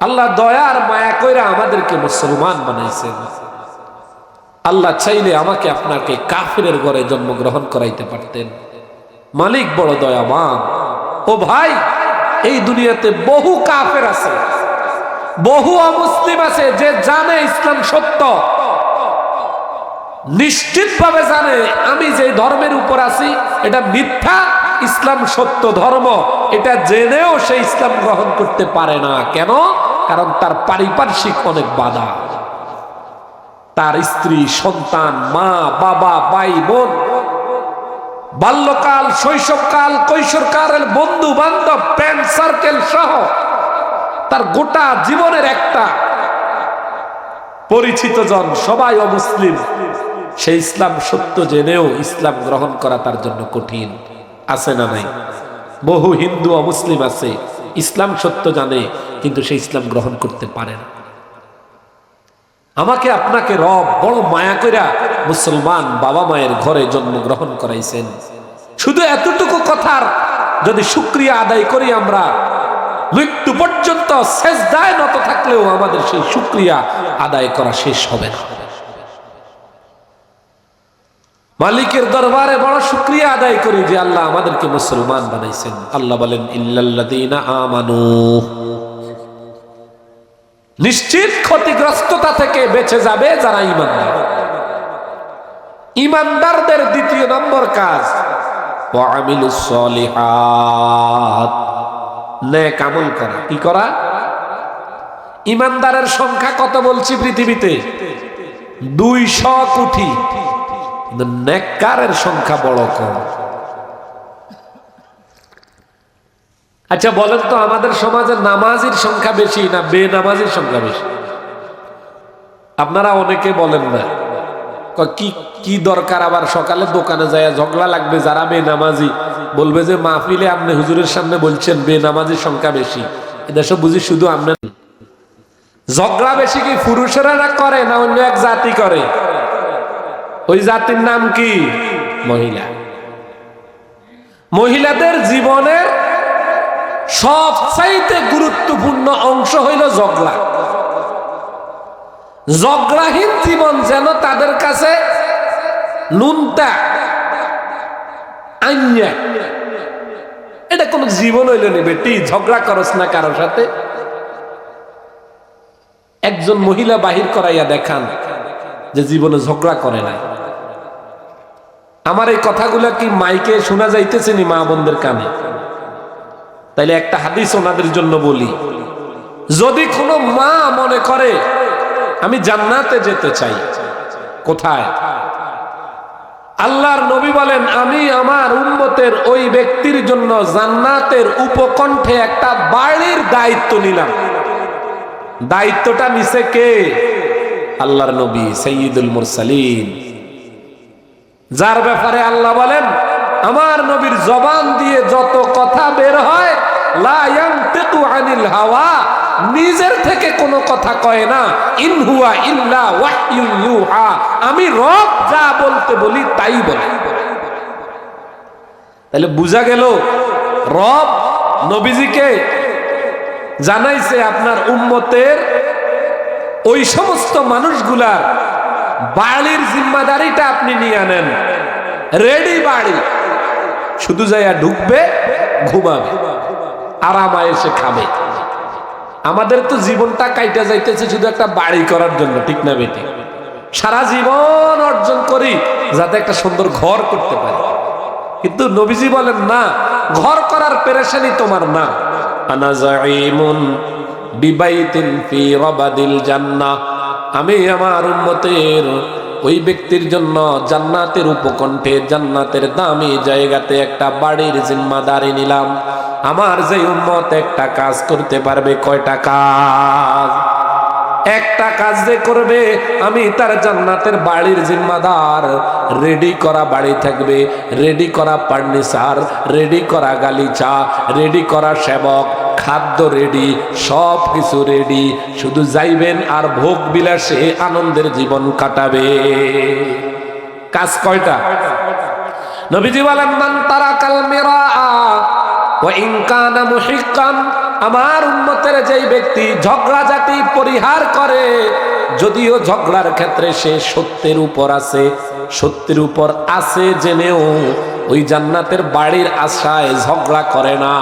আল্লাহ দয়ার মায়া কইরা আমাদেরকে মুসলমান বানাইছেন। আল্লাহ চাইলে আমাকে আপনাকে কাফিরের ঘরে জন্মগ্রহণ করাইতে পারতেন। মালিক বড় দয়াবান। ও ভাই, এই দুনিয়াতে বহু কাফের আছে, বহু অমুসলিম আছে যে জানে ইসলাম সত্য, নিশ্চিতভাবে জানে আমি যে ধর্মের উপর আছি এটা মিথ্যা, ইসলাম সত্য ধর্ম, এটা জেনেও সে ইসলাম গ্রহণ করতে পারে না। কেন? কারণ তার পারিপার্শ্বিক অনেক বাধা। তার স্ত্রী, সন্তান, মা, বাবা, ভাই, বোন, বাল্যকাল, শৈশবকাল, কৈশোরকালের বন্ধু বান্ধব, ফ্রেন্ড সার্কেল সহ তার গোটা জীবনের একটা পরিচিত জন সবাই অমুসলিম। সে ইসলাম সত্য জেনেও ইসলাম গ্রহণ করা তার জন্য কঠিন। আছে না নাই? বহু হিন্দু অমুসলিম আছে, ইসলাম সত্য জানে কিন্তু সে ইসলাম গ্রহণ করতে পারে না। আমাকে আপনাকে রব বড় মায়া কইরা মুসলমান বাবা মায়ের ঘরে জন্মগ্রহণ করাইছেন। শুধু এতটুকু কথার যদি শুকরিয়া আদায় করি, আমরা মৃত্যু পর্যন্ত সেজদায় নত থাকলেও আমাদের সেই শুকরিয়া আদায় করা শেষ হবে না। মালিকের দরবারে বড় শুকরিয়া আদায় করি যে আল্লাহ আমাদেরকে মুসলমান বানাইছেন। আল্লাহ বলেন ইল্লাল্লাযীনা আমানু, নিশ্চিত ক্ষতিগ্রস্ততা থেকে বেঁচে যাবে যারা ঈমানদার। ঈমানদারদের দ্বিতীয় নম্বর কাজ ওয়া আমিলুস সলিহাত, নেক আমল করা। কি করা? ঈমানদারের সংখ্যা কত বলছি পৃথিবীতে? 200 কোটি। নেককারের সংখ্যা বড় কম। আচ্ছা বলেন তো, আমাদের সমাজে নামাজির সংখ্যা বেশি না বেনামাজির সংখ্যা বেশি? আপনারা অনেকে বলেন না, কি কি দরকার আবার সকালে দোকানে যায় ঝগড়া লাগবে, যারা বেনামাজি বলবে যে মাহফিলে আপনি হুজুরের সামনে বলছেন বেনামাজির সংখ্যা বেশি। এদেশে বুঝি শুধু আপনি ঝগড়া বেশি কি পুরুষেরা করে না অন্য এক জাতি করে? ওই জাতির নাম কি? মহিলা। মহিলাদের জীবনের সবচাইতে গুরুত্বপূর্ণ অংশ হইল ঝগড়া। ঝগড়াহীন জীবন যেন তাদের কাছে নুনতা আইয়া, এটা কোন জীবন হইল না। বেটি ঝগড়া করস না কারোর সাথে। একজন মহিলা বাহির করাইয়া দেখান যে জীবনে ঝগড়া করে না। আমার এই কথাগুলা কি মাইকে শোনা যাইতেছে নি মা বোনদের কানে? তাইলে একটা হাদিস ওনাদের জন্য বলি। যদি কোনো মা মনে করে আমি জান্নাতে যেতে চাই, কোথায়? আল্লাহর নবী বলেন আমি আমার উম্মতের ওই ব্যক্তির জন্য জান্নাতের উপকণ্ঠে একটা বাড়ির দায়িত্ব নিলাম। দায়িত্বটা নিছে কে? আল্লাহর নবী সাইয়্যিদুল মুরসালিন, যার ব্যাপারে আল্লাহ বলেন আমার নবীর জবান দিয়ে যত কথা বের হয় লা ইয়ানতিকু আনিল হাওয়া, নিজের থেকে কোনো কথা কয় না। ইন হুয়া ইল্লা ওয়াহয়ুন ইউহা, আমি রব যা বলতে বলি তাই বলে। তাহলে বুঝা গেল রব নবীজিকে জানাইছে আপনার উম্মতের ওই সমস্ত মানুষগুলার বাড়ির জিম্মাদারিটা আপনি নিয়ে নেন। রেডি বাড়ি, শুধু যাইয়া ঢুকবে, ঘুমাবে, আরাম আয়েশে খাবে। আমাদের তো জীবনটা কাইটা যাইতেছে শুধু একটা বাড়ি করার জন্য, ঠিক না বেটি? সারা জীবন অর্জন করি যাতে একটা সুন্দর ঘর করতে পারি। কিন্তু নবীজি বলেন না, ঘর করার পেরেশানি তোমার না। আনা যাইমুন বিবাইতিন ফি রাবাদিল জান্নাহ, আমি আমার উম্মতের ওই ব্যক্তির জন্য জান্নাতের উপকণ্ঠে জান্নাতের দামি জায়গাতে একটা বাড়ির জিম্মাদারি নিলাম। আমার যে উম্মত একটা কাজ করতে পারবে, কয়টা কাজ? একটা কাজ যে করবে, আমি তার জান্নাতের বাড়ির জিম্মাদার। রেডি করা বাড়ি থাকবে, রেডি করা ফার্নিচার, রেডি করা গালিচা, রেডি করা সেবক, খাদ্য রেডি, সব কিছু রেডি। শুধু যাইবেন আর ভোগ বিলাসে আনন্দের জীবন কাটাবে। কাজ কয়টা? নবীজি বলেন মান তারাকাল মিরাআ ওয়া ইন কানা মুহিক্কান, আমার উম্মতের যেই ব্যক্তি ঝগড়াঝাটি পরিহার করে, যদিও ঝগড়ার ক্ষেত্রে সে সত্যের উপর আছে, সত্যের উপর আছে জেনেও ওই জান্নাতের বাড়ির আশায় ঝগড়া করে না।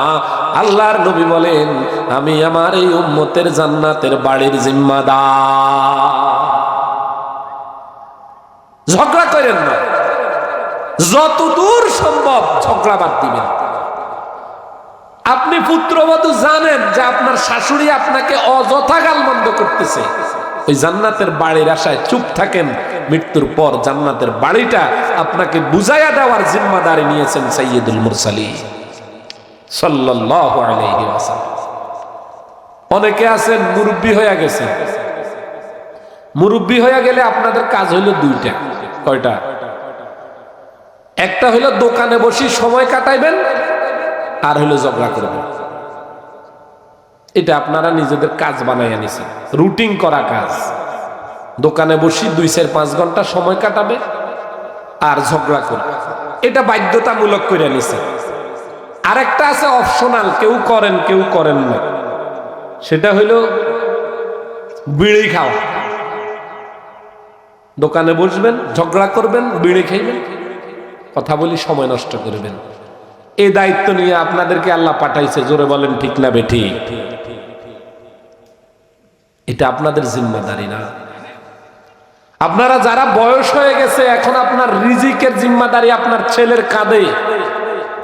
আল্লাহর নবী বলেন আমি আমার এই উম্মতের জান্নাতের বাড়ির জিম্মাদার। ঝগড়া করেন না, যতদূর সম্ভব ঝগড়া বাদ দিবেন। আপনি পুত্রবধূ জানেন যে আপনার শাশুড়ি আপনাকে অযথা গালমন্দ করতেছে, ওই জান্নাতের বাড়ির আশায় চুপ থাকেন। মৃত্যুর পর জান্নাতের বাড়িটা আপনাকে বুঝাইয়া দেওয়ার জিম্মাদারি নিয়েছেন সাইয়্যিদুল মুরসালিন সাল্লাল্লাহু আলাইহি ওয়াসাল্লাম। অনেকে আছেন মুরব্বি হয়ে গেছেন। মুরব্বি হয়ে গেলে আপনাদের কাজ হইল দুইটা। কয়টা? একটা হইল দোকানে বসে সময় কাটাইবেন, আর হইল ঝগড়া করবেন। এটা আপনারা নিজেদের কাজ বানাইয়া নিছেন, রুটিন করা কাজ। দোকানে বসি 2-5 ঘন্টা সময় কাটাবে আর ঝগড়া করবে, এটা বাধ্যতামূলক করে নিছেন। আরেকটা আছে অপশনাল, কেউ করেন কেউ করেন না, সেটা হইল বিড়ি খাওয়া। দোকানে বসবেন, ঝগড়া করবেন, বিড়ি খাইবেন, কথা বলি, সময় নষ্ট করবেন। এই দায়িত্ব নিয়ে আপনাদেরকে আল্লাহ পাঠাইছে, জোরে বলেন ঠিক না বেঠিক? এটা আপনাদের জিম্মাদারি না। আপনারা যারা বয়স হয়ে গেছে, এখন আপনার রিজিকের জিম্মাদারি আপনার ছেলের কাঁধে।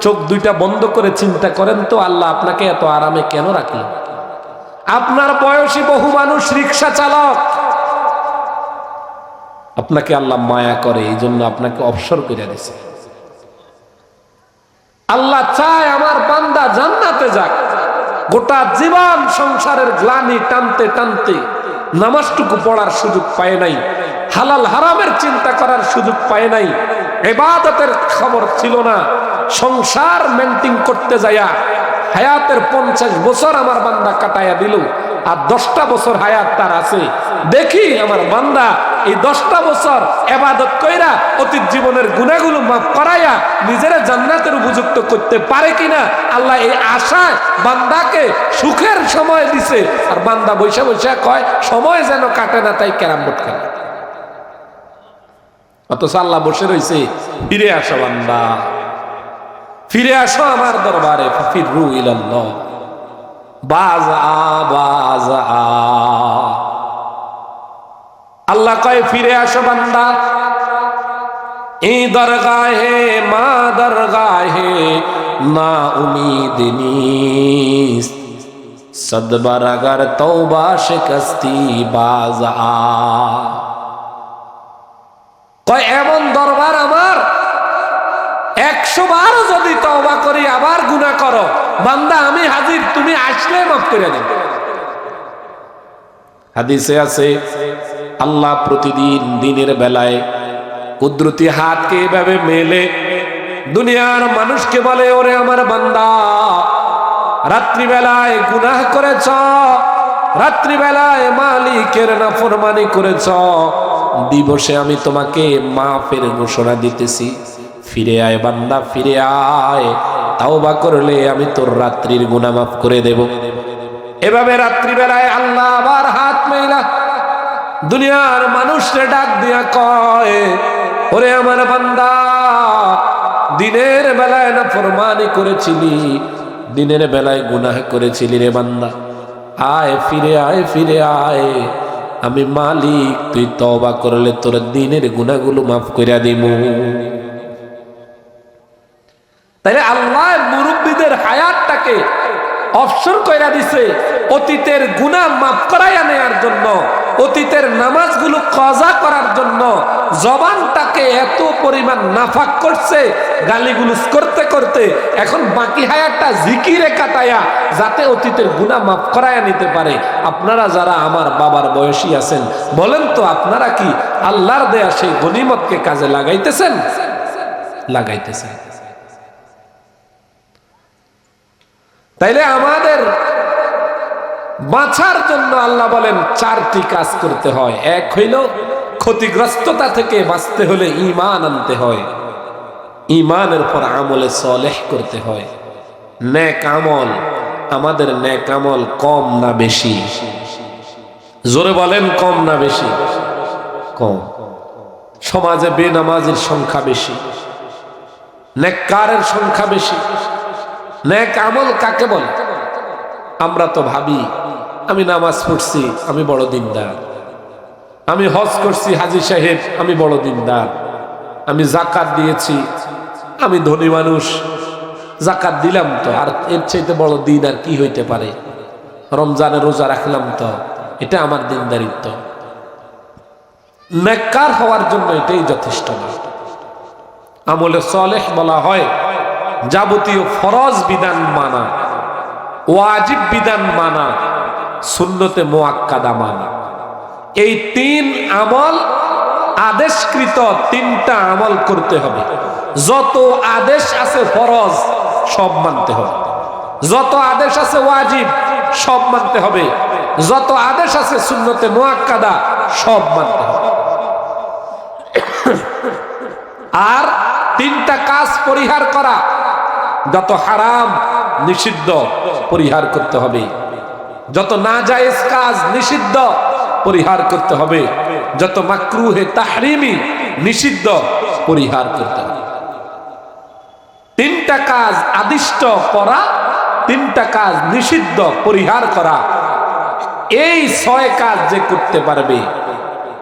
চোখ দুইটা বন্ধ করে চিন্তা করেন তো, আল্লাহ আপনাকে এত আরামে কেন রাখলেন? আপনার বয়সী বহু মানুষ রিক্সা চালক, আপনাকে আল্লাহ মায়া করে, এই জন্য আপনাকে অবসর করে দিছে। আল্লাহ চায় আমার বান্দা জান্নাতে যাক। গোটা জীবন সংসারের গ্লানি টানতে টানতে নামাজটুকু পড়ার সুযোগ পায় নাই, হালাল হারামের চিন্তা করার সুযোগ পায় নাই, ইবাদতের খবর ছিল না। সংসার মেইনটেইন করতে যায়া হায়াতের 50 বছর আমার বান্দা কাটায়া দিল, আর 10টা বছর হায়াত তার আছে। দেখি আমার বান্দা এই 10টা বছর ইবাদত কইরা অতীত জীবনের গুনাহগুলো মাফ করায়া নিজের জান্নাতের উপযুক্ত করতে পারে কিনা। আল্লাহ এই আশায় বান্দাকে সুখের সময় দিছে, আর বান্দা বৈশা বৈশা কয় সময় যেন কাটে না, তাই ক্যারাম বোর্ড খেলে। অথচ আল্লাহ বসে রয়েছে, ফিরে আসো বান্দা, ফিরে আসো আমার দরবারে, ফাফিরু ইলাল্লাহ, বাজা বাজা। আল্লাহ কয় ফিরে আসো বান্দা, এই দরগাহে মা দরগাহে না উম্মীদ নিস, সদবার আগার তওবা শিকস্তি বাজা। কয় এমন দরবার আমার, 100 বার যদি তওবা করি আবার গুনাহ করো, বান্দা আমি হাজির, তুমি আসলে মাফ করে দিন। হাদিসে আছে আল্লাহ প্রতিদিন দিনের বেলায় কুদরতি হাতকে এভাবে মেলে দুনিয়ার মানুষকে বলে, ওরে আমার বান্দা, রাত্রিবেলায় গুনাহ করেছ, রাত্রিবেলায় মালিকের নাফরমানি করেছ, দিবসে আমি তোমাকে মাফের ঘোষণা দিতেছি, ফিরে আয় বান্দা, ফিরে আয়, তাওবা করলে আমি তোর রাত্রির গুনাহ মাফ করে দেব। এভাবে রাত্রিবেলায় আল্লাহ আবার হাত মেলা দুনিয়ার মানুষরে ডাক দিয়া কয়, ওরে আমার বান্দা, দিনের বেলায় নাফরমানি করেছিলি, দিনের বেলায় গুনাহ করেছিলি রে বান্দা, আয় ফিরে আয়, ফিরে আয়, আমি মালিক, তুই তওবা করলে তোর দিনের গুনাহগুলো মাফ কইরা দিমু। তাইলে আল্লাহ মুরব্বীদের হায়াতটাকে অবসর কইরা দিছে অতীতের গুনাহ মাফ করাইয়া নেয়ার জন্য, অতীতের নামাজগুলো কাজা করার জন্য। জবানটাকে এত পরিমাণ নাফাক করছে গালিগুলোজ করতে করতে, এখন বাকি হায়াতটা জিকিরে কাটায়া যাতে অতীতের গুনাহ মাফ করাইয়া নিতে পারে। আপনারা যারা আমার বাবার বয়সী আছেন, বলেন তো আপনারা কি আল্লাহর দেয়া সেই গনিমতকে কাজে লাগাইতেছেন? লাগাইতেছেন? তাইলে আমাদের বাঁচার জন্য আল্লাহ বলেন 4টি কাজ করতে হয়। এক হইল ক্ষতিগ্রস্ততা থেকে বাঁচতে হলে ঈমান আনতে হয়, ঈমানের পর আমলে সালেহ করতে হয়। নেক আমল, আমাদের নেক আমল কম না বেশি? জোরে বলেন, কম না বেশি? কম। সমাজে বেনামাজির সংখ্যা বেশি, নেককারের সংখ্যা বেশি। নেক আমল কাকে বলে? আমরা তো ভাবি আমি নামাজ পড়ছি, আমি বড় দিনদার, আমি হজ করছি হাজী সাহেব, আমি বড় দিনদার, আমি যাকাত দিয়েছি, আমি ধনী মানুষ, যাকাত দিলাম তো, আর এর চাইতে বড় দিন আর কি হইতে পারে? রমজানে রোজা রাখলাম তো, এটা আমার দিনদারিত্ব। নেককার হওয়ার জন্য এটাই যথেষ্ট না। আমলে সালেহ বলা হয় যাবতীয় ফরজ বিধান মানা, ওয়াজিব বিধান মানা, সুন্নতে মুআক্কাদা মানা। এই 3 আমল আদেশকৃত, 3টা আমল করতে হবে। যত আদেশ আছে ফরজ সব মানতে হবে, যত আদেশ আছে ওয়াজিব সব মানতে হবে, যত আদেশ আছে সুন্নতে মুআক্কাদা সব মানতে হবে। আর 3টা কাজ পরিহার করা, যত হারাম নিষিদ্ধ পরিহার করতে হবে, যত নাজায়েজ কাজ নিষিদ্ধ পরিহার করতে হবে, যত মাকরুহে তাহরিমি নিষিদ্ধ পরিহার করতে হবে। তিনটা কাজ আদিষ্ট করা, তিনটা কাজ নিষিদ্ধ পরিহার করা, এই 6 কাজ যে করতে পারবে,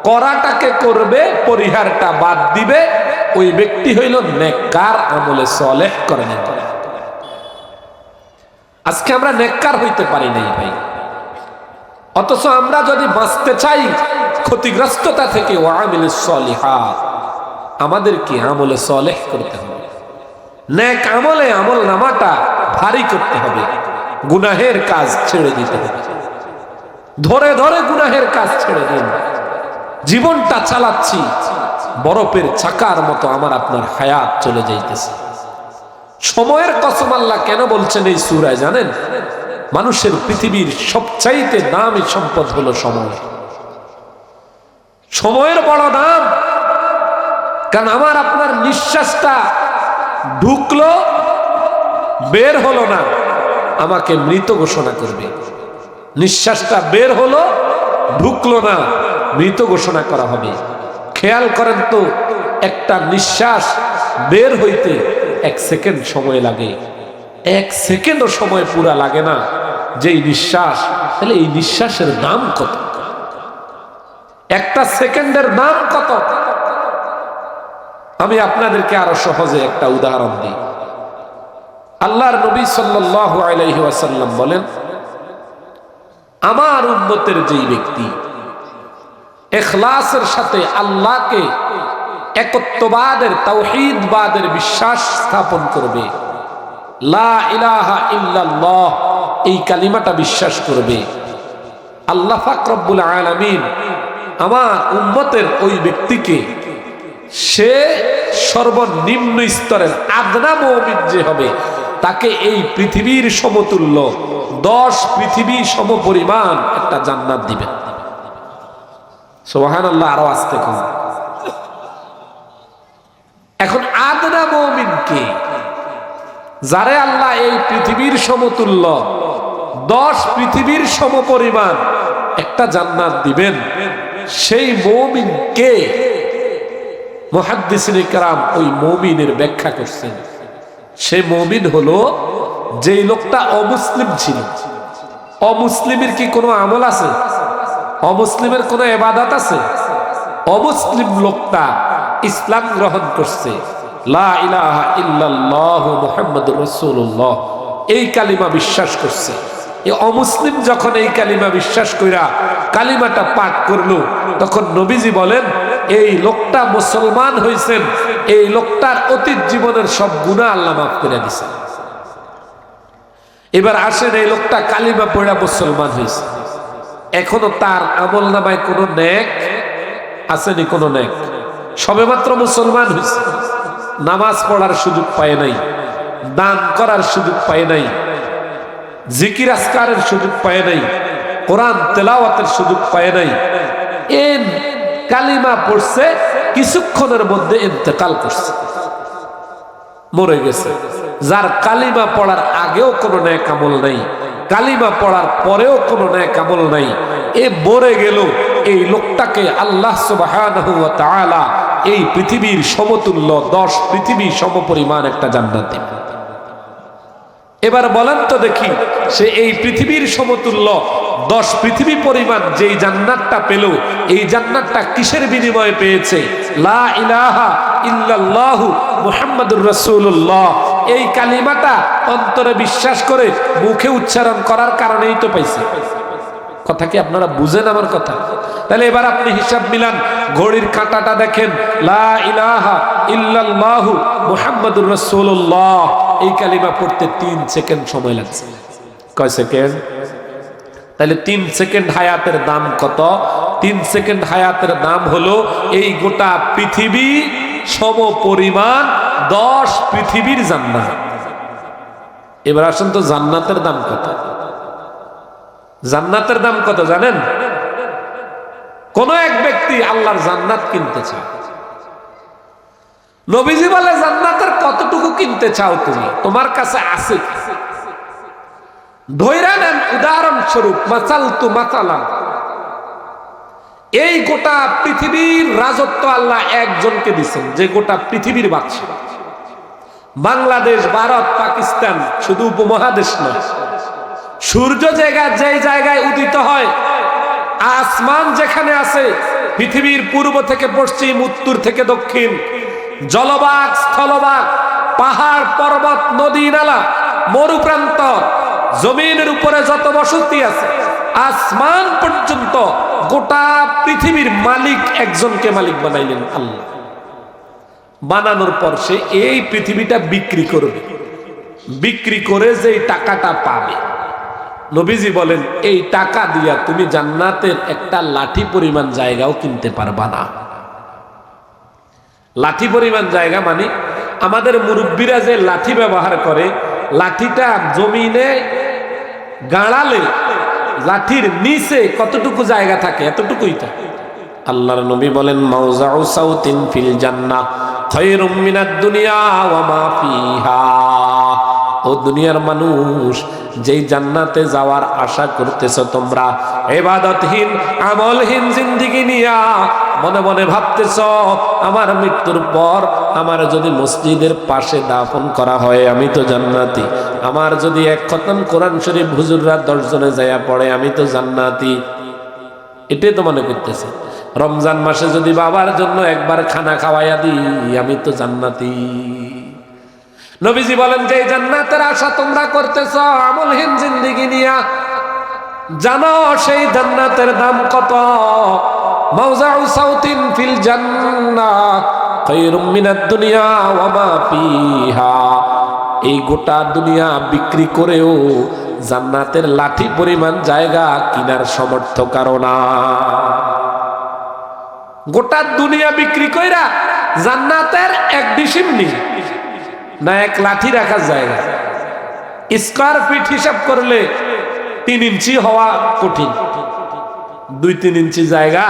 করাটাকে করবে, পরিহারটা বাদ দিবে, ওই ব্যক্তি হইল নেককার, আমলে সালেহ করে নেন। আজকে আমরা নেককার হইতে পারি নাই ভাই, অথচ আমরা যদি বাঁচতে চাই ক্ষতিগ্রস্ততা থেকে, ওয়ামিলুস সলিহাত, আমাদেরকে আমলে সালেহ করতে হবে। নেক আমলে আমল নামাটা ভারী করতে হবে, গুনাহের কাজ ছেড়ে দিতে হবে। ধরে ধরে গুনাহের কাজ ছেড়ে দিন। জীবনটা চালাচ্ছি বরফের চাকার মতো, আমার আপনার হায়াত চলে যাইতেছে। সময়ের কসম আল্লাহ কেন বলছেন এই সূরায় জানেন? মানুষের পৃথিবীর সবচাইতে দামি সম্পদ হলো সময়। সময়ের বড় দাম, কারণ আমার আপনার নিঃশ্বাসটা ঢুকলো, বের হলো না, আমাকে মৃত ঘোষণা করবে। নিঃশ্বাসটা বের হলো, ঢুকলো না, মৃত ঘোষণা করা হবে। খেয়াল করেন তো, একটা নিঃশ্বাস বের হইতে 1 সেকেন্ড সময় লাগে, 1 সেকেন্ডও সময় পুরা লাগে না যেই নিঃশ্বাস। তাহলে এই নিঃশ্বাসের দাম কত? একটা সেকেন্ডের দাম কত? আমি আপনাদেরকে আরো সহজে একটা উদাহরণ দিই। আল্লাহর নবী সাল্লাল্লাহু আলাইহি ওয়াসাল্লাম বলেন, আমার উম্মতের যেই ব্যক্তি ইখলাসের সাথে আল্লাহকে একত্ববাদের, তাওহীদবাদের বিশ্বাস স্থাপন করবে, লা ইলাহা ইল্লাল্লাহ এই কালিমাটা বিশ্বাস করবে, আল্লাহ পাক রব্বুল আলামিন আমার উম্মতের ওই ব্যক্তিকে, সে সর্বনিম্ন স্তরের আদনা মুমিন যে হবে, তাকে এই পৃথিবীর সমতুল্য 10 পৃথিবী সমপরিমাণ একটা জান্নাত দিবেন। সুবহানাল্লাহ। আরো আসতে কম। এখন আদনা মুমিন কে? যারে আল্লাহ এই পৃথিবীর সমতুল্য 10 পৃথিবীর সমপরিমাণ একটা জান্নাত দিবেন, সেই মুমিন কে? মুহাদ্দিসিনে কেরাম ওই মুমিনের ব্যাখ্যা করছেন, সে মুমিন হলো যেই লোকটা অমুসলিম ছিল। অমুসলিমের কি কোনো আমল আছে? অমুসলিমের কোনো ইবাদত আছে? অমুসলিম লোকটা ইসলাম গ্রহণ করছে, লা ইলাহা ইল্লাল্লাহু মুহাম্মাদুর রাসূলুল্লাহ এই কালিমা বিশ্বাস করছে। এই অমুসলিম যখন এই কালিমা বিশ্বাস কইরা কালিমাটা পাঠ করলো, তখন নবীজি বলেন, এই লোকটা মুসলমান হইছেন, এই লোকটার অতীত জীবনের সব গুনাহ আল্লাহ মাফ করে দিয়েছেন। এবার আসেন, এই লোকটা কালিমা পড়া মুসলমান হয়েছে, এখনো তার আমল নামায় কোনো নেক আসেনি? কোনো নেক? সবেমাত্র মুসলমান হয়েছে, নামাজ পড়ার সুযোগ পায় নাই, দান করার সুযোগ পায় নাই, জিকির আসকারের সুযোগ পায় নাই, কোরআন তেলাওয়াতের সুযোগ পায় নাই। এন কালিমা পড়ছে, কিছুক্ষণের মধ্যে ইন্তেকাল করছে, মরে গেছে। যার কালিমা পড়ার আগেও কোনো নেক আমল নাই, কালিমা পড়ার পরেও কোনো নেক আমল নাই, এ মরে গেল। এই লোকটাকে আল্লাহ সুবহানাহু ওয়া তাআলা এই পৃথিবীর সমতুল্য 10 পৃথিবী সমপরিমাণ একটা জান্নাত দিবেন। এবার বলেন তো দেখি, সে এই পৃথিবীর সমতুল্য 10 পৃথিবী পরিমাণ যেই জান্নাতটা পেল, এই জান্নাতটা কিসের বিনিময়ে পেয়েছে? লা ইলাহা ইল্লাল্লাহু মুহাম্মাদুর রাসূলুল্লাহ এই কালিমাটা অন্তরে বিশ্বাস করে মুখে উচ্চারণ করার কারণেই তো পাইছে। কথা কি আপনারা বুঝেন আমার কথা? তাহলে এবার আপনি হিসাব মিলান, ঘড়ির কাঁটাটা দেখেন, লা ইলাহা ইল্লাল্লাহু মুহাম্মাদুর রাসূলুল্লাহ এই কালিমা পড়তে 3 সেকেন্ড সময় লাগছে। কয় সেকেন্ড? তাহলে 3 সেকেন্ড হায়াতের দাম কত? 3 সেকেন্ড হায়াতের দাম হলো এই গোটা পৃথিবী সমপরিমাণ 10 পৃথিবীর জান্নাত। এবার আসুন তো, জান্নাতের দাম কত? জান্নাতের দাম কত জানেন? কোন এক ব্যক্তি আল্লাহর জান্নাত কিনতে চায়, নবীজি বলে, জান্নাতের কতটুকু কিনতে চাও তুমি? তোমার কাছে আছে? ধৈরা নেন, উদাহরণস্বরূপ, মাসালতু মাসালান, এই গোটা পৃথিবীর রাজত্ব আল্লাহ একজনকে দিচ্ছেন, যে গোটা পৃথিবীর বাদশা। বাংলাদেশ, ভারত, পাকিস্তান শুধু উপমহাদেশ নয়, সূর্য যে জায়গায় উদিত হয়, আসমান যেখানে আছে, পৃথিবীর পূর্ব থেকে পশ্চিম, উত্তর থেকে দক্ষিণ, জলভাগ, স্থলভাগ, পাহাড়, পর্বত, নদী, নালা, মরুপ্রান্ত, জমিনের উপরে যত বসতি আছে, আসমান পর্যন্ত গোটা পৃথিবীর মালিক একজনকে মালিক বানাইলেন আল্লাহ। বানানোর পর সে এই পৃথিবীটা বিক্রি করবে, বিক্রি করে যে টাকাটা পাবে, নবীজি বলেন এই টাকা দিয়া তুমি জান্নাতের একটা লাঠি পরিমাণ জায়গাও কিনতে পারবা না। লাঠি পরিমাণ জায়গা মানে আমাদের মুরব্বীরা যে লাঠি ব্যবহার করে, লাঠিটা জমিনে গাড়ালে লাঠির নিচে কতটুকু জায়গা থাকে, এতটুকুই থাকে। আল্লাহর নবী বলেন মাউজাউ সাউতিন ফিল জান্নাহ খায়রুম মিনাদ দুনিয়া ওয়া মা ফিহা। ও দুনিয়ার মানুষ, যেই জান্নাতে যাওয়ার আশা করতেছো তোমরা, ইবাদতহীন আমলহীন জিন্দেগি নিয়া মনে মনে ভাবতেছো আমার মৃত্যুর পর আমার যদি মসজিদের পাশে দাফন করা হয় আমি তো জান্নাতি, আমার যদি এক খতম কোরআন শরীফ হুজুররা 10 জনে যায়া পড়ে আমি তো জান্নাতি, এটাই তো মনে করতেছে। রমজান মাসে যদি বাবার জন্য একবার খানা খাওয়াইয়া দিই আমি তো জান্নাতি। নবীজি বলেন যে জান্নাতের আশা তোমরা করতেছ আমলহীন জিন্দেগি নিয়া, জানো সেই জান্নাতের দাম কত? মাউজাউ সাউতিন ফিল জান্নাহ খায়রুম মিনাদ দুনিয়া ওয়া মা ফিহা। এই গোটা দুনিয়া বিক্রি করেও জান্নাতের লাঠি পরিমাণ জায়গা কিনার সামর্থ্য কারো না। গোটা দুনিয়া বিক্রি কইরা জান্নাতের এক ডিসিম নেই না, এক লাঠি রাখার জায়গা। স্কয়ার ফিট হিসাব করলে 3 ইঞ্চি হওয়া কঠিন, 2-3 ইঞ্চি জায়গা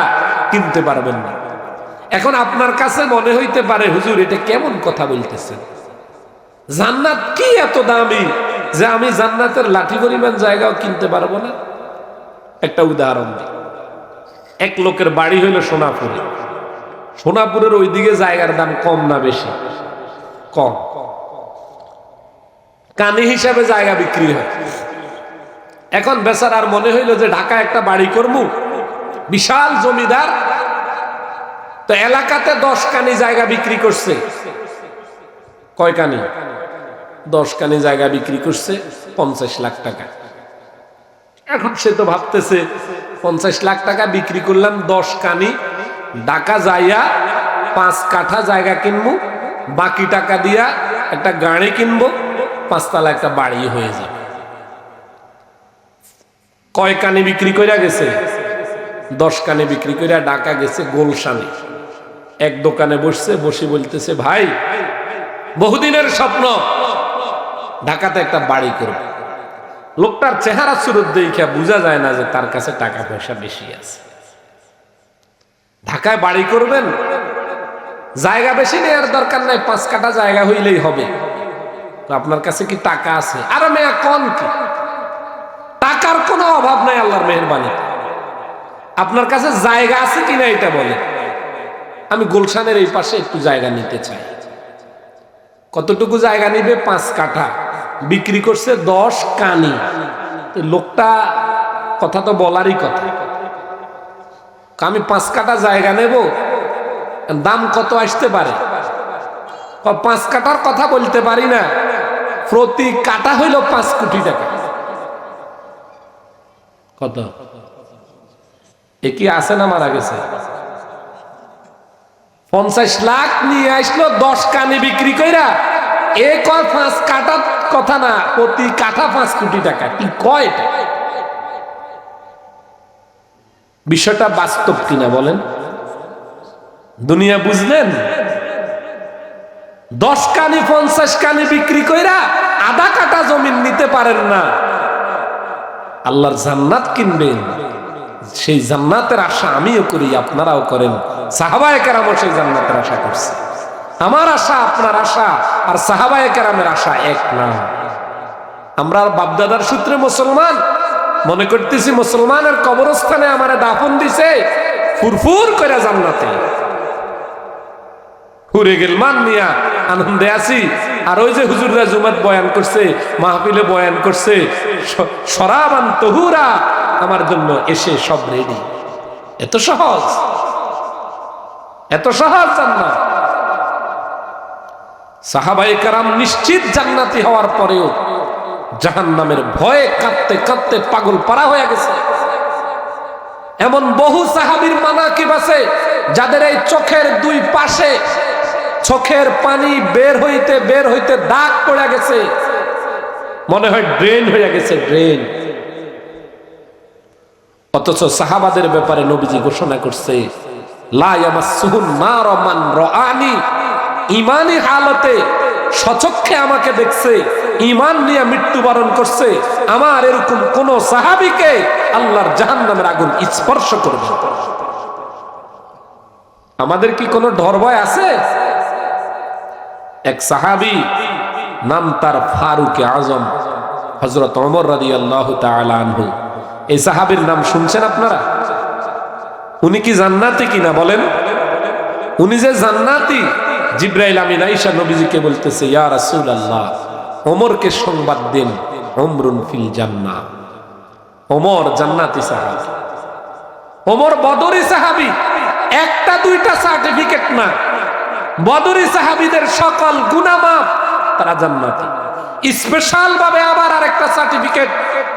কিনতে পারবেন না। এখন আপনার কাছে মনে হইতে পারে হুজুর এটা কেমন কথা বলতেছেন, জান্নাত কি এত দামি যে আমি জান্নাতের লাঠি পরিমাণ জায়গাও কিনতে পারবো না? একটা উদাহরণ দিই। এক লোকের বাড়ি হইল সোনাপুরে। সোনাপুরের ওইদিকে জায়গার দাম কম না বেশি? কম। কানি হিসাবে জায়গা বিক্রি হয়। এখন বেচারার মনে হইল যে ঢাকা একটা বাড়ি করবো, বিশাল জমিদার, তো এলাকাতে 10 কানি জায়গা বিক্রি করছে। কয় কানি? 10 কানি জায়গা বিক্রি করছে 50 লাখ টাকা। এখন সে তো ভাবতেছে 50 লাখ টাকা বিক্রি করলাম, 10 কানি, ঢাকা যাইয়া 5 কাঠা জায়গা কিনবো, বাকি টাকা দিয়া একটা গাড়ি কিনবো, 5 তলা একটা বাড়ি হয়ে যাবে। কয় কানি বিক্রি কইরা গেছে? 10 কানি বিক্রি কইরা ঢাকা গেছে গোলশানে। এক দোকানে বসছে, বসে বলতেছে ভাই বহুদিনের স্বপ্ন ঢাকাতে একটা বাড়ি করবে। লোকটার চেহারা সুরত দেখে বোঝা যায় না যে তার কাছে টাকা পয়সা বেশি আছে। ঢাকায় বাড়ি করবেন, জায়গা বেশি নেওয়ার দরকার নাই, 5 কাঠা জায়গা হইলেই হবে। তো আপনার কাছে কি টাকা আছে? আরে মেয়া কোন কি, টাকার কোনো অভাব নাই আল্লাহর মেহেরবানি। আপনার কাছে জায়গা আছে কিনা এটা বলে। আমি গুলশানের এই পাশে একটু জায়গা নিতে চাই। কতটুকু জায়গা নিবে? 5 কাঠা। বিক্রি করছে 10 কানি। লোকটা কথা তো বলারই কথা, আমি 5 কাঠা জায়গা নেব, দাম কত আসতে পারে? 5 কাঠার কথা বলতে পারি না, প্রতি কাঠা হইল 5 কোটি টাকা। কত? এ কি আছে না মারা গেছে? 50 লাখ নিয়ে আসলো 10 কানি বিক্রি কইরা। এ কয় 5 কাঠা কথা না, প্রতি কাঠা 5 কোটি টাকা। কি কয় এটা? বিষয়টা বাস্তব কিনা বলেন? দুনিয়া বুঝলেন? 10 কানি 50 কানি বিক্রি কইরা আধা কাঠা জমিন নিতে পারেন না, আল্লাহর জান্নাত কিনবেন। সেই জান্নাতের আশা আমিও করি, আপনারাও করেন, সাহাবায়ে কেরামও সেই জান্নাতের আশা করছে। আমার আশা, আপনার আশা আর সাহাবায়ে কেরামের আশা এক না। আমরা বাপদাদার সূত্রে মুসলমান, মনে করতেছি মুসলমানের কবরস্থানে আমারে দাফন দিছে, ফুরফুর করে জান্নাতে হুরে গেলমান নিয়া আনন্দে আছি। আর ওই যে হুজুররা জুমাত বয়ান করছে, মাহফিলে বয়ান করছে, শরাবান তহুরা, আমার জন্য এসে সব রেডি। এত সহজ, এত সহজ জান্নাত। সাহাবায়ে কেরাম নিশ্চিত জান্নাতি হওয়ার পরেও জাহান্নামের ভয়ে কাঁদতে কাঁদতে পাগল পারা হয়ে গেছে। এমন বহু সাহাবীর মানাকিব আছে যাদের এই চোখের দুই পাশে চোখের পানি বের হইতে দাগ পড়ে গেছে, মনে হয় ড্রেন হয়ে গেছে, ড্রেন। অথচ সাহাবাদের ব্যাপারে নবীজি ঘোষণা করছে, লা ইয়ামাসসুহুন নার মান রাআনি, ঈমানি হালতে সচক্ষে আমাকে দেখছে, ঈমান নিয়ে মৃত্যুবরণ করছে, আমার এরকম কোন সাহাবীকে আল্লাহর জাহান্নামের আগুন স্পর্শ করবে। আমাদের কি কোনো ডর ভয় আছে? এক সাহাবী, নাম তার ফারুকে আজম, হযরত ওমর রাদিয়াল্লাহু তাআলা আনহু। এই সাহাবীর নাম শুনছেন আপনারা? উনি কি জান্নাতি কিনা বলেন? উনি যে জান্নাতি, জিবরাইল আমিন আয়েশা নবীজিকে বলতেছে, ইয়া রাসূলুল্লাহ, ওমরকে সংবাদ দেন, ওমরুন ফিল জান্নাহ, ওমর জান্নাতি সাহাবী। ওমর বদরি সাহাবী, একটা দুইটা সার্টিফিকেট না, বদরি সাহাবীদের সকল গুনাহ মাফ, তারা জান্নাতি। স্পেশাল ভাবে আবার আরেকটা সার্টিফিকেট,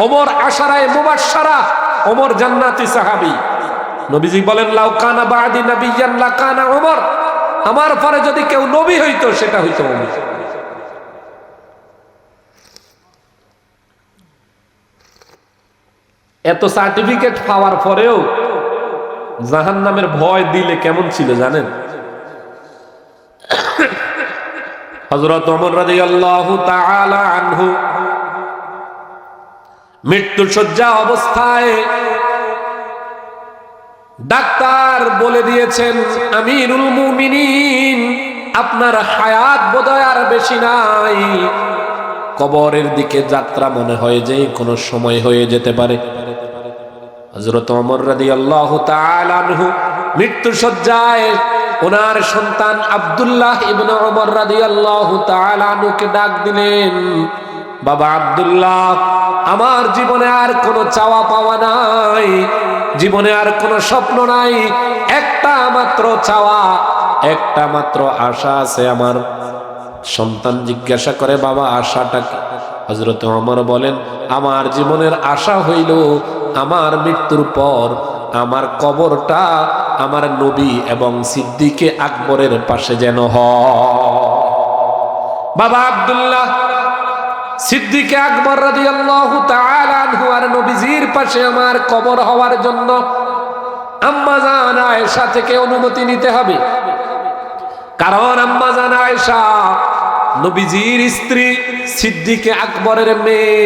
ওমর আশারায়ে মুবাশশারা, ওমর জান্নাতি সাহাবী। নবীজি বলেন, লাউ কানা বাদি নাবিয়্যান লাকানা ওমর, আমার পরে যদি কেউ নবী হইতো সেটা হইতো ওমর। এত সার্টিফিকেট পাওয়ার পরেও জাহান্নামের ভয় দিলে কেমন ছিল জানেন? হযরত ওমর রাদিয়াল্লাহু তাআলা আনহু মৃত্যু শয্যা অবস্থায় ডাক্তার বলে দিয়েছেন, আমিরুল মুমিনিন, আপনার হায়াত বোধহয় আর বেশি নাই, কবরের দিকে যাত্রা মনে হয় যে কোনো সময় হয়ে যেতে পারে। হযরত ওমর রাদিয়াল্লাহু তাআলা আনহু মৃত্যু শয্যায় ওনার সন্তান আব্দুল্লাহ ইবনে ওমর রাদিয়াল্লাহু তাআলা আনহুকে ডাক দিলেন, বাবা আব্দুল্লাহ, আমার জীবনে আর কোনো চাওয়া পাওয়া নাই, জীবনে আর কোনো স্বপ্ন নাই, একটা মাত্র চাওয়া, একটা মাত্র আশা আছে আমার। সন্তান জিজ্ঞাসা করে, বাবা আশাটা কি? হযরত ওমর বলেন, আমার জীবনের আশা হইল আমার মৃত্যুর পর আমার কবরটা আমার নবী এবং সিদ্দিকে আকবরের পাশে যেন হয়। বাবা আব্দুল্লাহ সিদ্দিকে আকবর রাদিয়াল্লাহু তাআলা আনহু আর নবীজির পাশে আমার কবর হওয়ার জন্য আম্মা জান আয়েশা থেকে অনুমতি নিতে হবে। কারণ আম্মা জান আয়েশা নবীজির স্ত্রী, সিদ্দিকে আকবরের মেয়ে,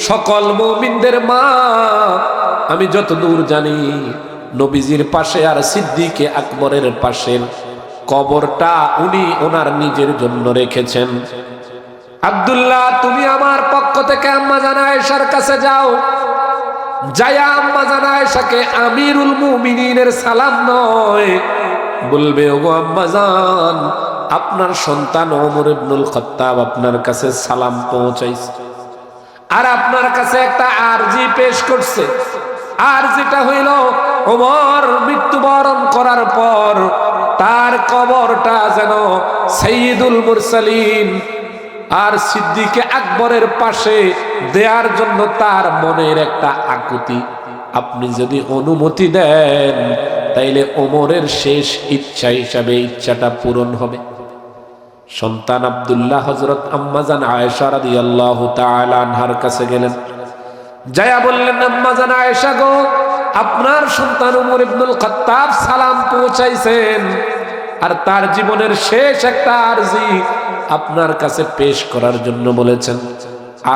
সকল মুমিনদের মা। আমি যতদূর জানি নবীজির পাশে আর সিদ্দিকে আকবরের পাশের কবরটা উনি ওনার নিজের জন্য রেখেছেন। আব্দুল্লাহ, তুমি আমার পক্ষ থেকে আম্মা জান আয়েশার কাছে যাও, যায়া আম্মা জান আয়েশাকে আমিরুল মুমিনিনের সালাম নয়, বলবে, ওগো আম্মা জান, আপনার সন্তান ওমর ইবনুল খাত্তাব আপনার কাছে সালাম পৌঁছাইছে, আর আপনার কাছে একটা আরজি পেশ করছে। আরজিটা হইল, ওমর মৃত্যুবরণ করার পর তার কবরটা যেন সাইয়্যিদুল মুরসালিন আর সিদ্দিকে আকবরের পাশে দেওয়ার জন্য তার মনের একটা আকুতি। আপনি যদি অনুমতি দেন তাইলে ওমরের শেষ ইচ্ছা হিসাবে ইচ্ছাটা পূরণ হবে। সন্তান আব্দুল্লাহ হযরত আম্মা জান আয়েশা রাদিয়াল্লাহু তাআলা আনহার কাছে গেলেন, যায়া বললেন, আম্মা জান আয়েশা গো, আপনার সন্তান ওমর ইবনুল খাত্তাব সালাম পৌঁছাইছেন, আর তার জীবনের শেষ একটা আরজি আপনার কাছে পেশ করার জন্য বলেছেন।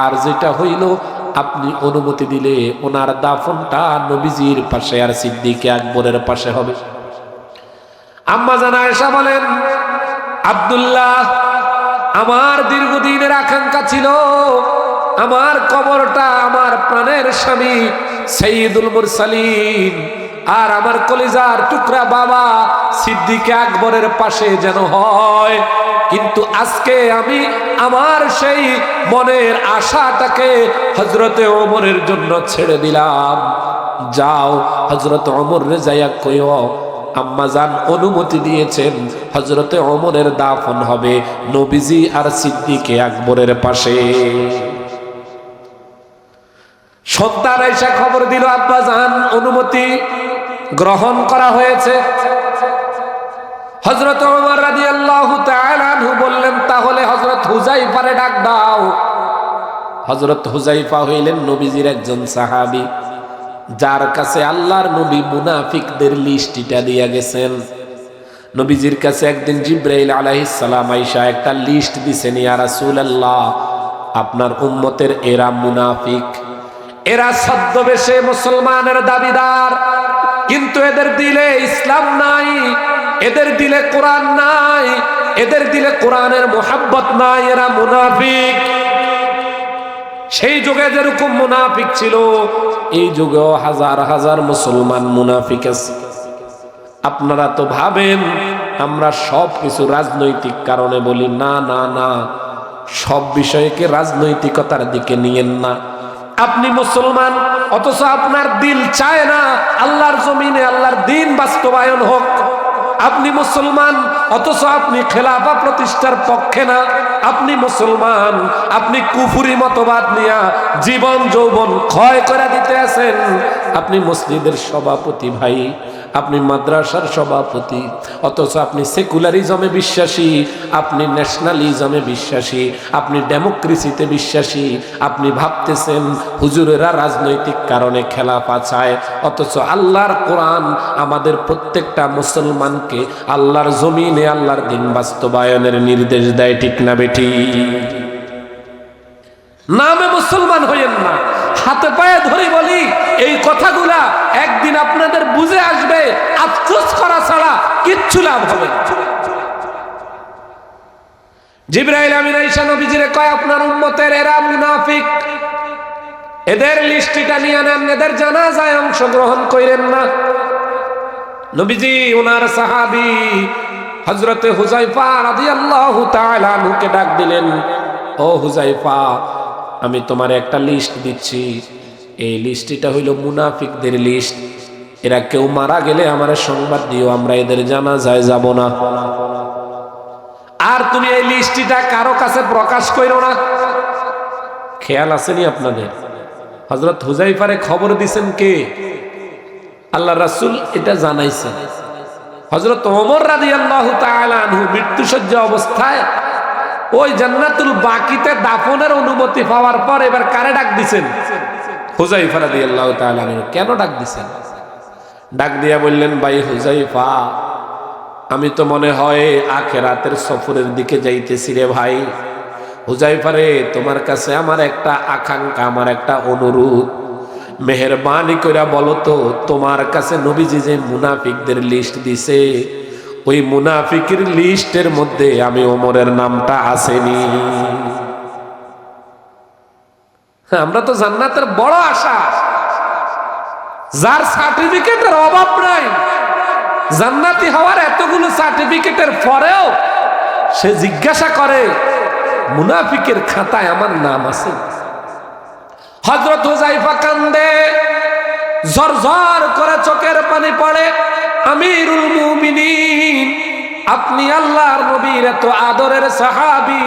আর যেটা হইল, আপনি অনুমতি দিলে ওনার দাফনটা নবীজির পাশে আর সিদ্দিকে আকবরের পাশে হবে। আম্মা জান আয়েশা বলেন, আব্দুল্লাহ, আমার দীর্ঘদিনের আকাঙ্ক্ষা ছিল আমার কবরটা আমার প্রাণের স্বামী সাইয়্যিদুল মুরসালিন আর আমার কলিজার টুকরা বাবা সিদ্দিকে আকবরের পাশে যেন হয়, কিন্তু আজকে আমি আমার সেই মনের আশাটাকে হযরতে ওমরের জন্য ছেড়ে দিলাম। যাও হযরত ওমর রে যাইয়া কইও আম্মাজান অনুমতি দিয়েছেন হযরতে ওমরের দাফন হবে নবীজি আর সিদ্দিকে আকবরের পাশে। সন্তান এসে খবর দিল আব্বাজান অনুমতি গ্রহণ করা হয়েছে। হযরত ওমর রাদিয়াল্লাহু তাআলা আনহু বললেন তাহলে হযরত হুযাইফারে ডাক দাও। হযরত হুযাইফা হইলেন নবীজির একজন সাহাবী, যার কাছে আল্লাহর নবী মুনাফিকদের লিস্টটা দিয়া গেছেন। নবীজির কাছে একদিন জিবরাইল আলাইহিস সালাম আইসা একটা লিস্ট দিছেন, ইয়া রাসূলুল্লাহ আপনার উম্মতের এরা মুনাফিক, এরা ছদ্মবেশে মুসলমানের দাবিদার, কিন্তু এদের দিলে ইসলাম নাই, এদের দিলে কোরআন নাই, এদের দিলে কোরআনের মোহাব্বত নাই, এরা মুনাফিক। সেই যুগে যেরকম মুনাফিক ছিল এই যুগেও হাজার হাজার মুসলমান মুনাফিক আছে। আপনারা তো ভাবেন আমরা সব কিছু রাজনৈতিক কারণে বলি, না না না, সব বিষয়কে রাজনৈতিকতার দিকে নিয়েন না। আপনি মুসলমান অথচ আপনার দিল চায় না আল্লাহর জমিনে আল্লাহর দ্বীন বাস্তবায়ন হোক। আপনি মুসলমান অথচ আপনি খেলাফা প্রতিষ্ঠার পক্ষে না। আপনি মুসলমান, আপনি কুফরি মতবাদ নিয়ে জীবন যৌবন ক্ষয় করে দিতে আছেন। আপনি মসজিদের সভাপতি ভাই, আপনি মাদ্রাসার সভাপতি, অথচ আপনি সেকুলারিজমে বিশ্বাসী, আপনি ন্যাশনালিজমে বিশ্বাসী, আপনি ডেমোক্রেসিতে বিশ্বাসী। আপনি ভাবতেছেন হুজুরেরা রাজনৈতিক কারণে খেলাফা চায়, অথচ আল্লাহর কোরআন আমাদের প্রত্যেকটা মুসলমানকে আল্লাহর জমিনে আল্লাহর দ্বীন বাস্তবায়নের নির্দেশ দেয়। ঠিক না বেটি? নামে মুসলমান হইয়েন না, হাতে পায়ে ধরে বলি এই কথাগুলা একদিন আপনাদের বুঝে আসবে, আফসোস করা ছাড়া কিচ্ছু লাভ হবে না। জিবরাইল আমিন আয়েশা নবীজিরে কয় আপনার উম্মতের এরা মুনাফিক, এদের লিস্টটা নিয়ে নেন, এদের জানাজায় অংশগ্রহণ করেন না। নবীজি ওনার সাহাবী হযরতে হুযাইফা রাদিয়াল্লাহু তাআলা আনহুকে ডাক দিলেন, ও হুযাইফা আমি তোমার একটা লিস্ট দিচ্ছি, এই লিস্টটা হইল মুনাফিকদের লিস্ট, এরা কেউ মারা গেলে আমার সংবাদ দিও, আমরা এদের জানাজায় যাব না। আর তুমি এই লিস্টটা কারো কাছে প্রকাশ করো না। খেয়াল আসেনি আপনাদের? হযরত হুযাইফারে খবর দিছেন কে? আল্লাহ রাসূল এটা জানাইছেন। হযরত ওমর রাদিয়াল্লাহু তাআলা আনহু মৃত্যুসজ্জা অবস্থায় ওই জান্নাতুল বাকিতে দাফনের অনুমতি পাওয়ার পর এবার কারে ডাক দিছেন? হুযাইফা রাদিয়াল্লাহু তাআলা আনহু। কেন ডাক দিছেন? ডাক দিয়া বললেন, ভাই হুযাইফা আমি তো মনে হয় আখিরাতের সফরের দিকে যাইতেছি রে ভাই। হুযাইফা রে তোমার কাছে আমার একটা আকাঙ্ক্ষা, আমার একটা অনুরোধ, মেহেরবানি কইরা বলো তো তোমার কাছে নবীজি যে মুনাফিকদের লিস্ট দিছে ওই মুনাফিকের লিস্টের মধ্যে আমি ওমরের নামটা আসেনি? আমরা তো জান্নাতের বড় আশা, যার সার্টিফিকেটের অভাব নাই, জান্নাতি হওয়ার এতগুলো সার্টিফিকেটের পরেও সে জিজ্ঞাসা করে মুনাফিকের খাতায় আমার নাম আছে? হযরত হুযাইফা কান্দে, ঝরঝর করে চোখের পানি পড়ে। আমিরুল মুমিনিন আপনি আল্লাহর নবীর এত আদরের সাহাবী,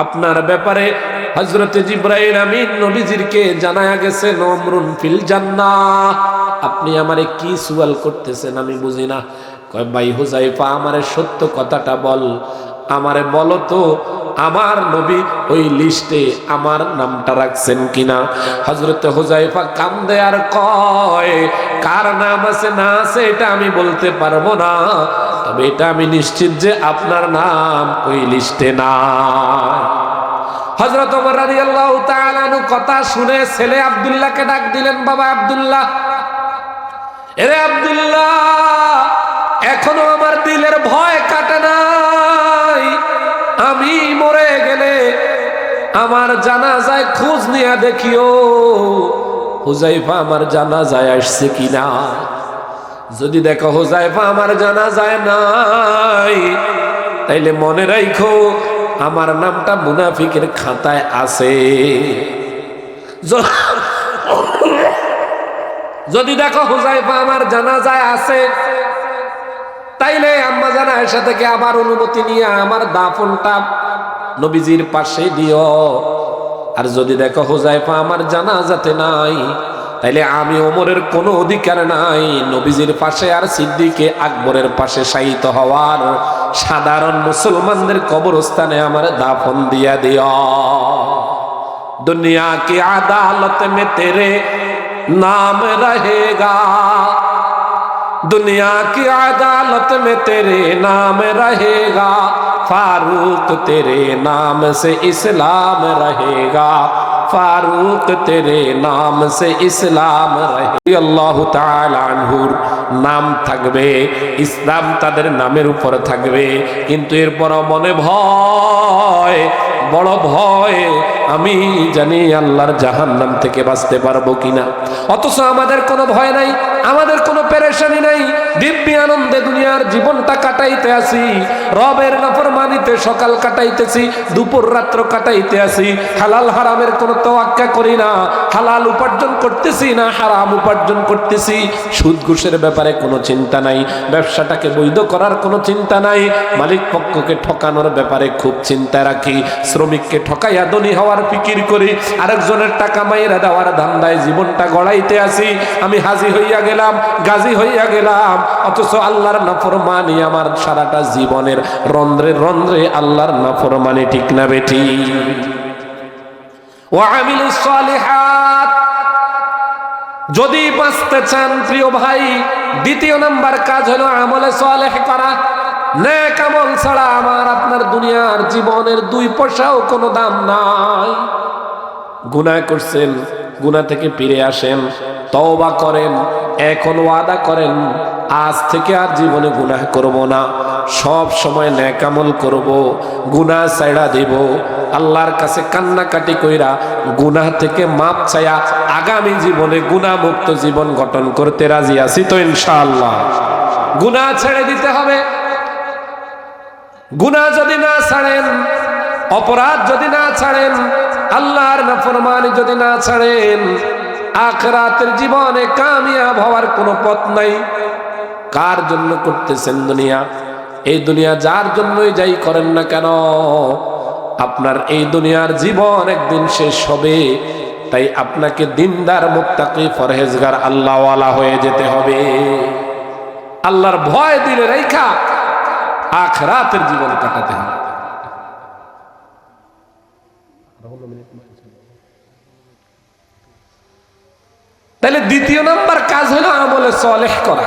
আপনার ব্যাপারে হযরতে জিবরাইল আমিন নবীজিরকে জানায়া গেছে নমরুন ফিল জান্নাহ, আপনি আমারে কি সুয়াল করতেছেন আমি বুঝি না। কয় ভাই হুযাইফা আমারে সত্য কথাটা বল, আমারে বলো তো আমার নবী ওই লিস্টে আমার নামটা রাখছেন কিনা? হযরতে হুযাইফা কান্দে আর কয় কার নাম আছে না আছে এটা আমি বলতে পারবো না, তবে এটা আমি নিশ্চিত যে আপনার নাম ওই লিস্টে না। হযরত ওমর রাদিয়াল্লাহু তাআলা আনহু কথা শুনে ছেলে আব্দুল্লাহকে ডাক দিলেন, বাবা আব্দুল্লাহ, এরে আব্দুল্লাহ এখনো আমার দিলের ভয় কাটে নাই, আমি মরে গেলে আমার জানাজায় খোঁজ নিয়ে দেখিও হুযাইফা আমার জানাজায় আসছে কিনা। যদি দেখো হুযাইফা আমার জানাজায় নাই তাইলে মনে রাখো আমার নামটা মুনাফিকের খাতায় আছে। যদি দেখো হুযায়ফা আমার জানাজায় আছে, তাইলে আম্মা জান আয়েশা থেকে আবার অনুমতি নিয়ে আমার দাফনটা নবীজির পাশে দিও। আর যদি দেখো হুযায়ফা আমার জানাজাতে নাই, তাইলে আমি ওমরের কোনো অধিকার নাই নবীজির পাশে আর সিদ্দিকে আকবরের পাশে শায়িত হওয়ার। সাধারণ মুসলমানদের কবরস্থানে আমার দাফন দিয়া দিও। दुनिया की अदालत में तेरे नाम रहेगा, दुनिया की अदालत में तेरे नाम रहेगा, फारूक तेरे नाम से इस्लाम रहेगा, फारूक तेरे नाम से इस्लाम रहे। अल्लाह ताआला अन्हुर नाम থাকবে, ইসলাম তাদের নামের উপর থাকবে। কিন্তু এরপর মনে ভয়, বড় ভয়, আমি জানি আল্লাহর জাহান্নাম থেকে বাঁচতে পারবো কিনা। অথচ আমাদের কোনো ভয় নাই, আমাদের কোনো পেরেশানি নাই, দিব্যি আনন্দে দুনিয়ার জীবনটা কাটাইতে আসি। রবের নাফরমানিতে সকাল কাটাইতেছি, দুপুর রাত্র কাটাইতে আসি। হালাল হারামের কোনো তোয়াক্কা করি না, হালাল উপার্জন করতেছি না হারাম উপার্জন করতেছি। সুদ ঘুষের ব্যাপারে কোনো চিন্তা নাই, ব্যবসাটাকে বৈধ করার কোনো চিন্তা নাই, মালিক পক্ষকে ঠকানোর ব্যাপারে খুব চিন্তা রাখি, শ্রমিককে ঠকাইয়া ধনী হওয়ার ফিকির করি, আরেকজনের টাকা মাইরা দেওয়ার ধান্দায় জীবনটা গড়াইতে আসি। আমি হাজি হইয়া গেলাম, গাজী হইয়া গেলাম, অথচ আল্লাহর নাফরমানি আমার সারাটা জীবনের রন্ধ্রে রন্ধ্রে আল্লাহর নাফরমানি। ঠিক না বেটি? ওয়া আমিলুস সালিহাত। যদি বাঁচতে চান প্রিয় ভাই, দ্বিতীয় নাম্বার কাজ হলো আমলে সালেহ করা। নেক আমল ছাড়া আমার আপনার দুনিয়ার জীবনের 2 পয়সাও কোনো দাম নাই। গুনাহ করছেন, গুনাহ থেকে ফিরে আসেন, তওবা করেন, এখন ওয়াদা করেন আজ থেকে আর জীবনে গুনাহ করব না, সব সময় নেক আমল করব, গুনাহ ছাইড়া দেব। আল্লাহর কাছে কান্নাকাটি কইরা গুনাহ থেকে মাপ চাইয়া আগামী জীবনে গুনাহ মুক্ত জীবন গঠন করতে রাজি আছি তো ইনশাআল্লাহ। গুনাহ ছেড়ে দিতে হবে। গুনাহ যদি না ছাড়েন, অপরাধ যদি না ছাড়েন, আল্লাহর নাফরমানি যদি না ছাড়েন, আখিরাতের জীবনে কামিয়াব হওয়ার কোনো পথ নাই। কার জন্য করতেছেন দুনিয়া? এই দুনিয়া যার জন্যই যাই করেন না কেন, আপনার এই দুনিয়ার জীবন একদিন শেষ হবে। তাই আপনাকে দিনদার, মুত্তাকি, পরহেজগার, আল্লাহওয়ালা হয়ে যেতে হবে। আল্লাহর ভয় দিলে রেখা আখিরাতের জীবন কাটাতে হবে। তাহলে দ্বিতীয় নাম্বার কাজ হলো আমলে সালেহ করা।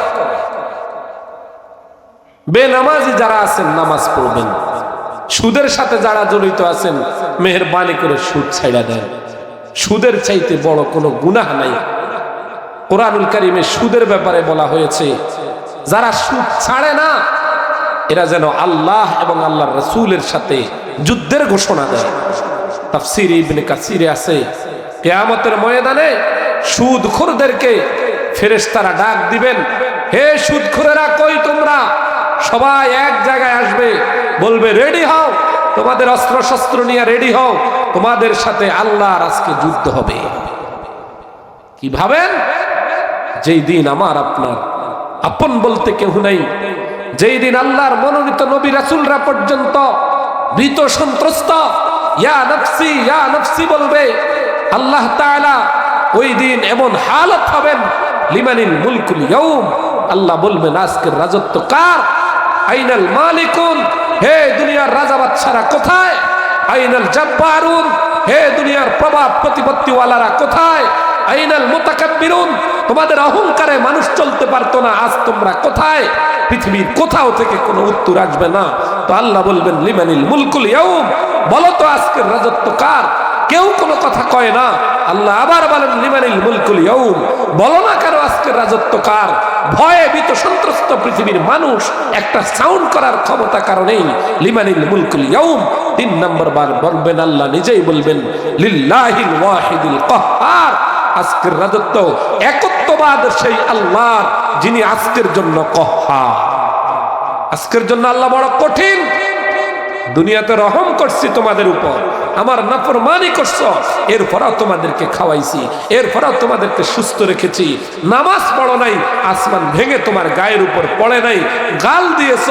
বেনামাজি যারা আছেন নামাজ পড়বেন, সুদের সাথে যারা জড়িত আছেন মেহেরবানি করে সুদ ছাইড়া দেন। সুদের চাইতে বড় কোনো গুনাহ নাই। কোরআনুল কারীমে সুদের ব্যাপারে বলা হয়েছে, যারা সুদ ছাড়ে না এরা যেন আল্লাহ এবং আল্লাহর রাসূলের সাথে যুদ্ধের ঘোষণা দেয়। তাফসীর ইবনে কাসিরে আছে, কিয়ামতের ময়দানে সুদখোরদেরকে ফেরেশতারা ডাক দিবেন, হে সুদখোরেরা কই তোমরা? সবাই এক জায়গায় আসবে, বলবে রেডি হও, তোমাদের অস্ত্র শস্ত্র নিয়ে রেডি হও, তোমাদের সাথে আল্লাহর আজকে যুদ্ধ হবে। কি ভাবেন? যেই দিন আমার আপনার আপন বলতে কেউ নাই, যেই দিন আল্লাহর মনোনীত নবী রাসূলরা পর্যন্ত ভীত সন্ত্রস্ত ইয়া নফসি ইয়া নফসি বলবে, আল্লাহ তাআলা ওই দিন এমন হালত হবেন, লিমানিল মুলকুল ইয়াউম, আল্লাহ বলবেন আজকের রাজত্ব কার? আইনাল মালিকুন, হে দুনিয়ার রাজা বাদশারা কোথায়? আইনাল জাব্বারুন, হে দুনিয়ার প্রভাব প্রতিপত্তিওয়ালারা কোথায়? আইনাল মুতাকাব্বিরুন, তোমাদের অহংকারে মানুষ চলতে পারতো না, আজ তোমরা কোথায়? পৃথিবীর কোথাও থেকে কোনো উত্তর আসবে না। তো আল্লাহ বলবেন লিমানিল মুলকুল ইয়াউম, বলো তো আজকের রাজত্ব কার? কেউ কোনো কথা কয় না। আল্লাহ আবার বলেন লিমানিল মুলকুল ইয়াউম, বলো না কেন আজকের রাজত্ব কার? ভয়ে ভীত সন্ত্রস্ত পৃথিবীর মানুষ একটা সাউন্ড করার ক্ষমতা কারণেই লিমানিল মুলকুল ইয়াউম। 3 নম্বর বার বলবেন, আল্লাহ নিজেই বলবেন লিল্লাহিল ওয়াহিদিল কাহ্হার, আজকের রাজত্ব একত্ববাদ সেই আল্লাহর, যিনি আজকের জন্য কাহ্হার। আজকের জন্য আল্লাহ বড় কঠিন, দুনিয়াতে রহম করছি তোমাদের উপর, আমার নাফরমানি করছো, এরপরও তোমাদেরকে খাওয়াইছি, এরপরও তোমাদেরকে সুস্থ রেখেছি। নামাজ পড়ো নাই, আসমান ভেঙে তোমার গায়ের উপর পড়ে নাই। গাল দিয়েছ,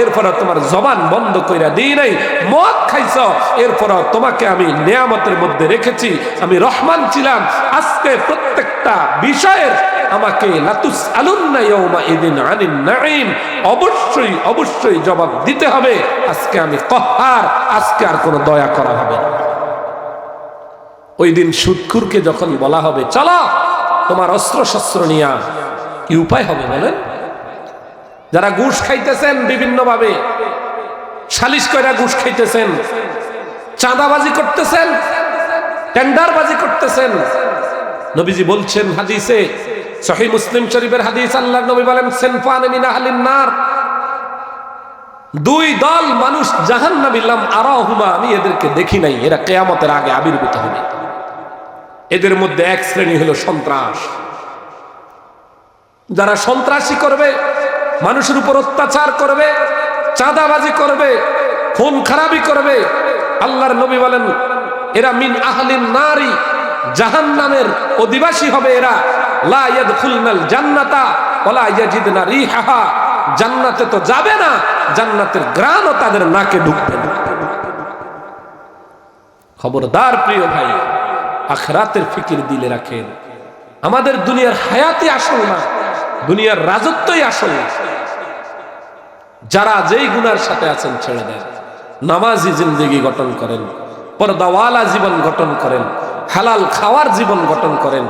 এরপরও তোমার জবান বন্ধ কইরা দিই নাই। মদ খাইছ, এরপরও তোমাকে আমি নিয়ামতের মধ্যে রেখেছি। আমি রহমান ছিলাম। আজকে প্রত্যেকটা বিষয়ের আমাকে লাতুসআলুন্না ইয়াউমা ইযিন আনিন নাঈম, অবশ্যই অবশ্যই জবাব দিতে হবে। আজকে আমি কহ্হার, আজকে আর কোনো দয়া করা হবে না। ওই দিন সুদখুরকে যখন বলা হবে চলো তোমার অস্ত্র শস্ত্র নিয়ে, কি উপায় হবে বলেন? যারা ঘুষ খাইতেছেন বিভিন্ন ভাবে, সালিশ কইরা ঘুষ খাইতেছেন, চাঁদাবাজি করতেছেন, টেন্ডারবাজি করতেছেন। নবীজি বলছেন হাদিসে, সহিহ মুসলিম শরীফের হাদিস, আল্লাহর নবী বলেন সিনফান মিন আহলিন নার, দুই দল মানুষ জাহান্নামী, লাম আরাহুমা, আমি এদেরকে দেখি নাই, এরা কিয়ামতের আগে আবির্ভূত হবে। এদের মধ্যে এক শ্রেণী হলো সন্ত্রাস, যারা সন্ত্রাসী করবে, মানুষের উপর অত্যাচার করবে, চাঁদাবাজি করবে, খুন খারাপি করবে। আল্লাহর নবী বলেন এরা মিন আহলিন নারি, জাহান্নামের অধিবাসী হবে এরা। লা ইয়াদখুলনাল জান্নাতা ওয়ালা ইয়াজিদনা রিহাহা, জান্নাতে তো যাবে না, জান্নাতের ঘ্রাণও তাদের নাকে ঢুকবে না। খবরদার প্রিয় ভাই, আখিরাতের ফিকির দিলে রাখেন। আমাদের দুনিয়ার হায়াতই আসল না, দুনিয়ার রাজত্বই আসল না। যারা যেই গুনার সাথে আছেন ছেড়ে দেন, নামাজি জিন্দেগি গঠন করেন, পর্দাওয়ালা জীবন গঠন করেন, হালাল খাওয়ার জীবন গঠন করেন,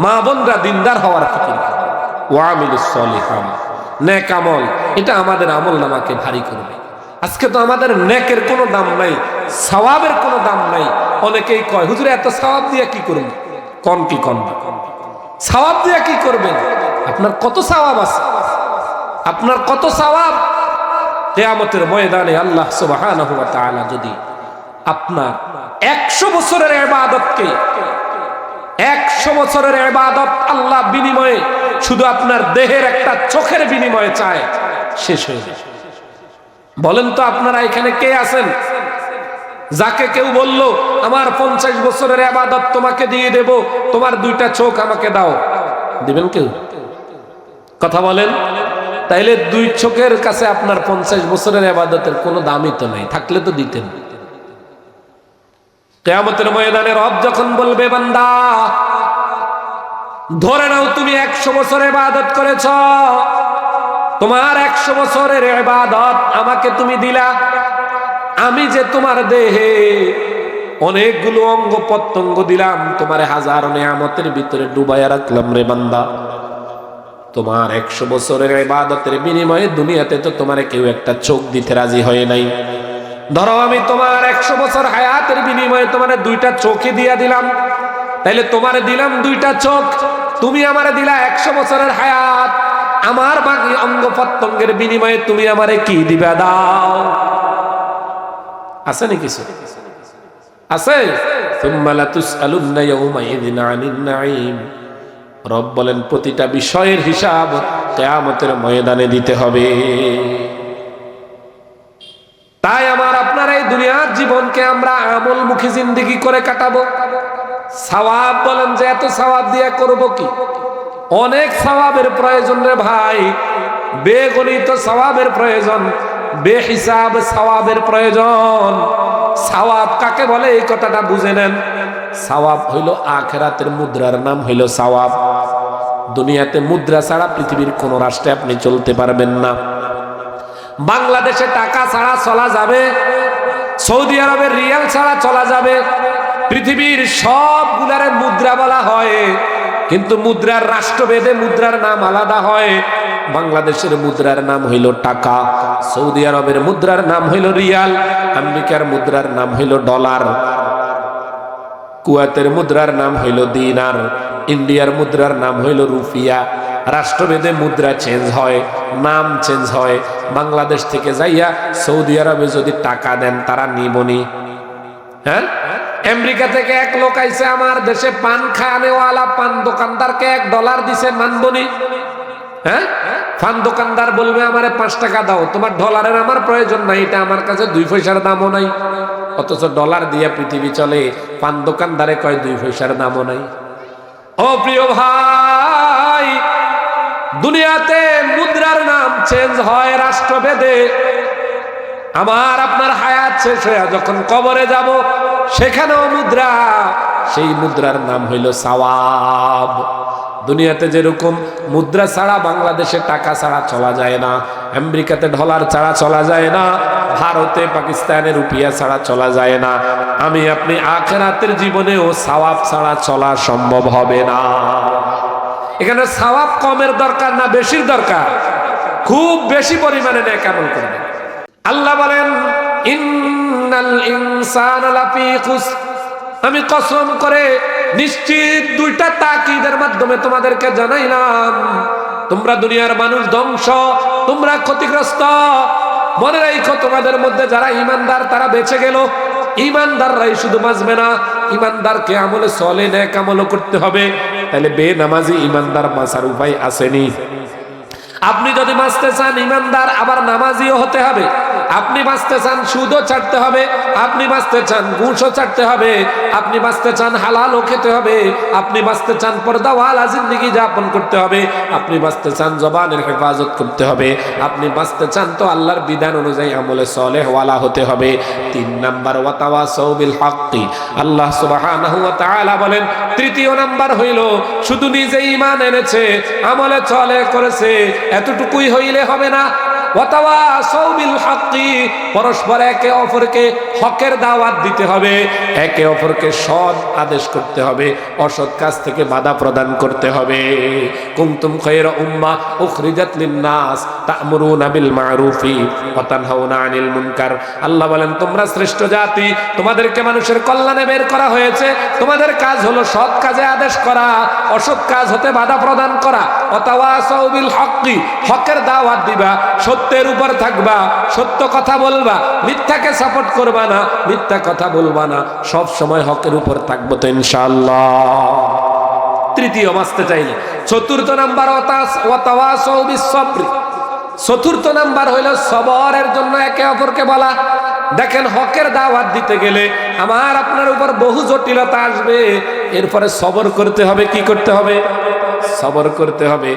মা বোনরা দিনদার হওয়ার ফিকির করেন। ওয়ামিলুস সলিহাত, নেক আমল, এটা আমাদের আমল নামাকে ভারী করবে। আজকে তো আমাদের নেকের কোনো দাম নাই, সওয়াবের কোনো দাম নাই। অনেকেই কয় হুজুর এত সওয়াব দিয়া কি করবেন? কোন কি কোন সওয়াব দিয়া কি করবেন? আপনার কত সওয়াব আছে, আপনার কত সওয়াব। কিয়ামতের ময়দানে আল্লাহ সুবহানাহু ওয়া তাআলা যদি আপনার 100 বছরের ইবাদতকে, 100 বছরের ইবাদত আল্লাহ বিনিময়ে শুধু আপনার দেহের একটা চোখের বিনিময়ে চায়, শেষ হয়ে যায়। বলেন তো আপনারা এখানে কে আছেন যাকে কেউ বলল আমার 50 বছরের ইবাদত তোমাকে দিয়ে দেব, তোমার 2টা চোখ আমাকে দাও, দিবেন কেউ? কথা বলেন। তাইলে 2 চোখের কাছে আপনার 50 বছরের ইবাদতের কোনো দামই তো নাই, থাকলে তো দিতেন। কিয়ামতের ময়দানে রব যখন বলবে বান্দা ধরে নাও তুমি 100 বছর ইবাদত করেছ, তোমার 100 বছরের ইবাদত আমাকে তুমি দিলা। আমি যে তোমার দেহে অনেকগুলো অঙ্গ প্রত্যঙ্গ দিলাম, তোমার হাজার নিয়ামতের ভিতরে ডুবাইয়া রাখলাম রে বান্দা। তোমার 100 বছরের ইবাদতের বিনিময়ে দুনিয়াতে তো তোমারে কেউ একটা চোখ দিতে রাজি হয় নাই। ধরো আমি তোমার 100 বছর হায়াতের বিনিময়ে তোমারে 2টা চোখই দিয়া দিলাম, তাইলে তোমারে দিলাম 2টা চোখ, তুমি আমারে দিলা 100 বছরের হায়াত। আমার বাকি অঙ্গ প্রত্যঙ্গের বিনিময়ে তুমি আমারে কি দিবা? দাও। আছে নাকি কিছু? আছে? সুম্মা লাতুসআলুন্না ইয়াউমা ইযিন আনিন নাঈম। রব বলেন প্রতিটা বিষয়ের হিসাব কিয়ামতের ময়দানে দিতে হবে। তাই আমার আপনার এই দুনিয়ার জীবনকে আমরা আমলমুখী জিন্দেগি করে কাটাবো। সওয়াব বলেন যে এত সওয়াব দিয়ে করব কি? অনেক সওয়াবের প্রয়োজন রে ভাই, বেগণিত সওয়াবের প্রয়োজন, বেহিসাব সওয়াবের প্রয়োজন। সওয়াব কাকে বলে এই কথাটা বুঝে নেন। সওয়াব হইল আখিরাতের মুদ্রার নাম হইল সওয়াব। দুনিয়াতে মুদ্রা ছাড়া পৃথিবীর কোন রাষ্ট্রে আপনি চলতে পারবেন না। বাংলাদেশে টাকা ছাড়া চলা যাবে, সৌদি আরবের রিয়াল ছাড়া চলা যাবে, পৃথিবীর সবগুলারে মুদ্রা বলা হয়, কিন্তু মুদ্রার রাষ্ট্রভেদে মুদ্রার নাম আলাদা হয়। বাংলাদেশের মুদ্রার নাম হইল টাকা, সৌদি আরবের মুদ্রার নাম হইল রিয়াল, আমেরিকার মুদ্রার নাম হইল ডলার, কুয়েতের মুদ্রার নাম হইল দিনার, ইন্ডিয়ার মুদ্রার নাম হইল রুপিয়া। রাষ্ট্রভেদে মুদ্রা চেঞ্জ হয়, নাম চেঞ্জ হয়। বাংলাদেশ থেকে যাইয়া সৌদি আরবে যদি টাকা দেন তারা নিবনি? হ্যাঁ, আমেরিকা থেকে এক লোক আইছে আমার দেশে, পান খানেওয়ালা পান দোকানদারকে $1 দিছে, মানবনি? হ্যাঁ, পান দোকানদার বলবে আমারে 5 টাকা দাও, তোমার ডলারের আমার প্রয়োজন নাই, এটা আমার কাছে 2 পয়সার দামও নাই। অথচ ডলার দিয়ে পৃথিবী চলে, পান দোকানদারে কয় 2 পয়সার দামও নাই। ও প্রিয় ভাই, দুনিয়াতে মুদ্রার নাম চেঞ্জ হয় রাষ্ট্রভেদে। আমার আপনার হায়াত শেষ হয়ে যখন কবরে যাব, সেখানেও মুদ্রা, সেই মুদ্রার নাম হইল সওয়াব। দুনিয়াতে যেরকম মুদ্রা ছাড়া বাংলাদেশে টাকা ছাড়া চলা যায় না, আমেরিকাতে ডলার ছাড়া চলা যায় না, ভারতে পাকিস্তানের রুপিয়া ছাড়া চলা যায় না, আমি আপনি আখিরাতের জীবনেও সওয়াব ছাড়া চলা সম্ভব হবে না। এখানে সওয়াব কমের দরকার না বেশির দরকার? খুব বেশি পরিমাণে নেক আমল করবেন। আল্লাহ বলেন ইন্নাল ইনসানা লাফি খুসর, আমি কসম করে নিশ্চিত 2টা তাকিদের মাধ্যমে তোমাদেরকে জানাইলাম, তোমরা দুনিয়ার মানুষ ধ্বংস, তোমরা ক্ষতিগ্রস্ত। মনে রাখো, তোমাদের মধ্যে যারা ঈমানদার তারা বেঁচে গেল। ঈমানদাররাই শুধু বাঁচবে না, ঈমানদারকে আমলে সলে নেক আমলও করতে হবে। তাহলে বেনামাজি ঈমানদার বাঁচার উপায় আসেনি? আপনি যদি বাঁচতে চান ঈমানদার, আবার নামাজিও হতে হবে। আপনি বাঁচতে চান সুদও ছাড়তে হবে, আপনি বাঁচতে চান ঘুষও ছাড়তে হবে, আপনি বাঁচতে চান হালালও খেতে হবে, আপনি বাঁচতে চান পর্দাওয়ালা জিন্দেগি যাপন করতে হবে, আপনি বাঁচতে চান জবানের হেফাজত করতে হবে, আপনি বাঁচতে চান তো আল্লাহর বিধান অনুযায়ী আমলে সলেহ ওয়ালা হতে হবে। 3 নাম্বার ওয়াতাওয়াসাউ বিল হাক্কি। আল্লাহ সুবহানাহু ওয়া তাআলা বলেন, 3য় নাম্বার হইল শুধু নিজে ঈমান এনেছে, আমলে চলে করেছে, এতটুকুই হইলে হবে না। ওয়াতাওয়াসাউ বিল হাক্কি, পরস্পর একে অপরকে হকের দাওয়াত দিতে হবে, একে অপরকে সৎ আদেশ করতে হবে, অসৎ কাজ থেকে বাধা প্রদান করতে হবে। কুনতুম খায়রা উম্মাহ উখরিজাত লিন-নাস তা'মুরুনা বিল মা'রুফি ওয়া তানহাউনা আনিল মুনকার। আল্লাহ বলেন, তোমরা শ্রেষ্ঠ জাতি, তোমাদেরকে মানুষের কল্যাণে বের করা হয়েছে, তোমাদের কাজ হলো সৎ কাজে আদেশ করা, অসৎ কাজ হতে বাধা প্রদান করা। ওয়াতাওয়াসাউ বিল হাক্কি, হকের দাওয়াত দিবা, সত্যের উপর থাকবা, সত্য কথা বলবা, মিথ্যাকে সাপোর্ট করবা না, মিথ্যা কথা বলবা না, সব সময় হকের উপর থাকবো তো ইনশাআল্লাহ। 3য় বাঁচতে চাইলে। 4র্থ নাম্বার ওয়াতাওয়াসাউ বিস সবর। 4র্থ নাম্বার হইল সবরের জন্য একে অপরকে বলা। দেখেন, হকের দাওয়াত দিতে গেলে আমার আপনার উপর বহু জটিলতা আসবে, এরপরে সবর করতে হবে। কি করতে হবে? সবর করতে হবে,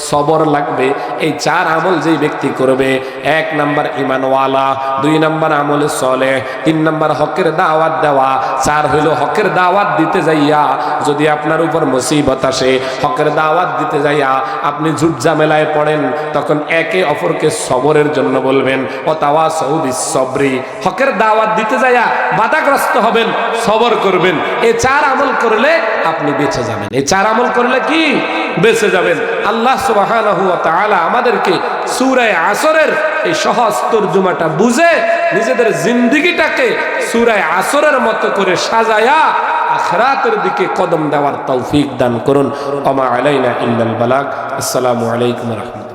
সবর লাগবে। এই 4 আমল যেই ব্যক্তি করবে, 1 নাম্বার ঈমানওয়ালা, 2 নাম্বার আমলে সলেহ, 3 নাম্বার হকের দাওয়াত দেওয়া, 4 হইল হকের দাওয়াত দিতে যাইয়া যদি আপনার উপর মুসিবত আসে, হকের দাওয়াত দিতে যাইয়া আপনি ঝুট ঝামেলায় পড়েন, তখন একে অপরকে সবরের জন্য বলবেন। ওয়াতাওয়াসাউ বিস সবরি, হকের দাওয়াত দিতে যাইয়া বাধাগ্রস্ত হবেন, সবর করবেন। এই 4 আমল করলে আপনি বেঁচে যাবেন। এই 4 আমল করলে কি বেঁচে যাবেন। আল্লাহ সুবহানাহু ওয়া তাআলা আমাদেরকে সূরা আসরের এই সহজ তরজমাটা বুঝে নিজেদের জিন্দেগিটাকে সূরা আসরের মতো করে সাজায়া আখিরাতের দিকে কদম দেওয়ার তৌফিক দান করুন। ওয়া মা আলাইনা ইল্লাল বালাগ। আসসালামু আলাইকুম ওয়া রাহমাতুল্লাহ।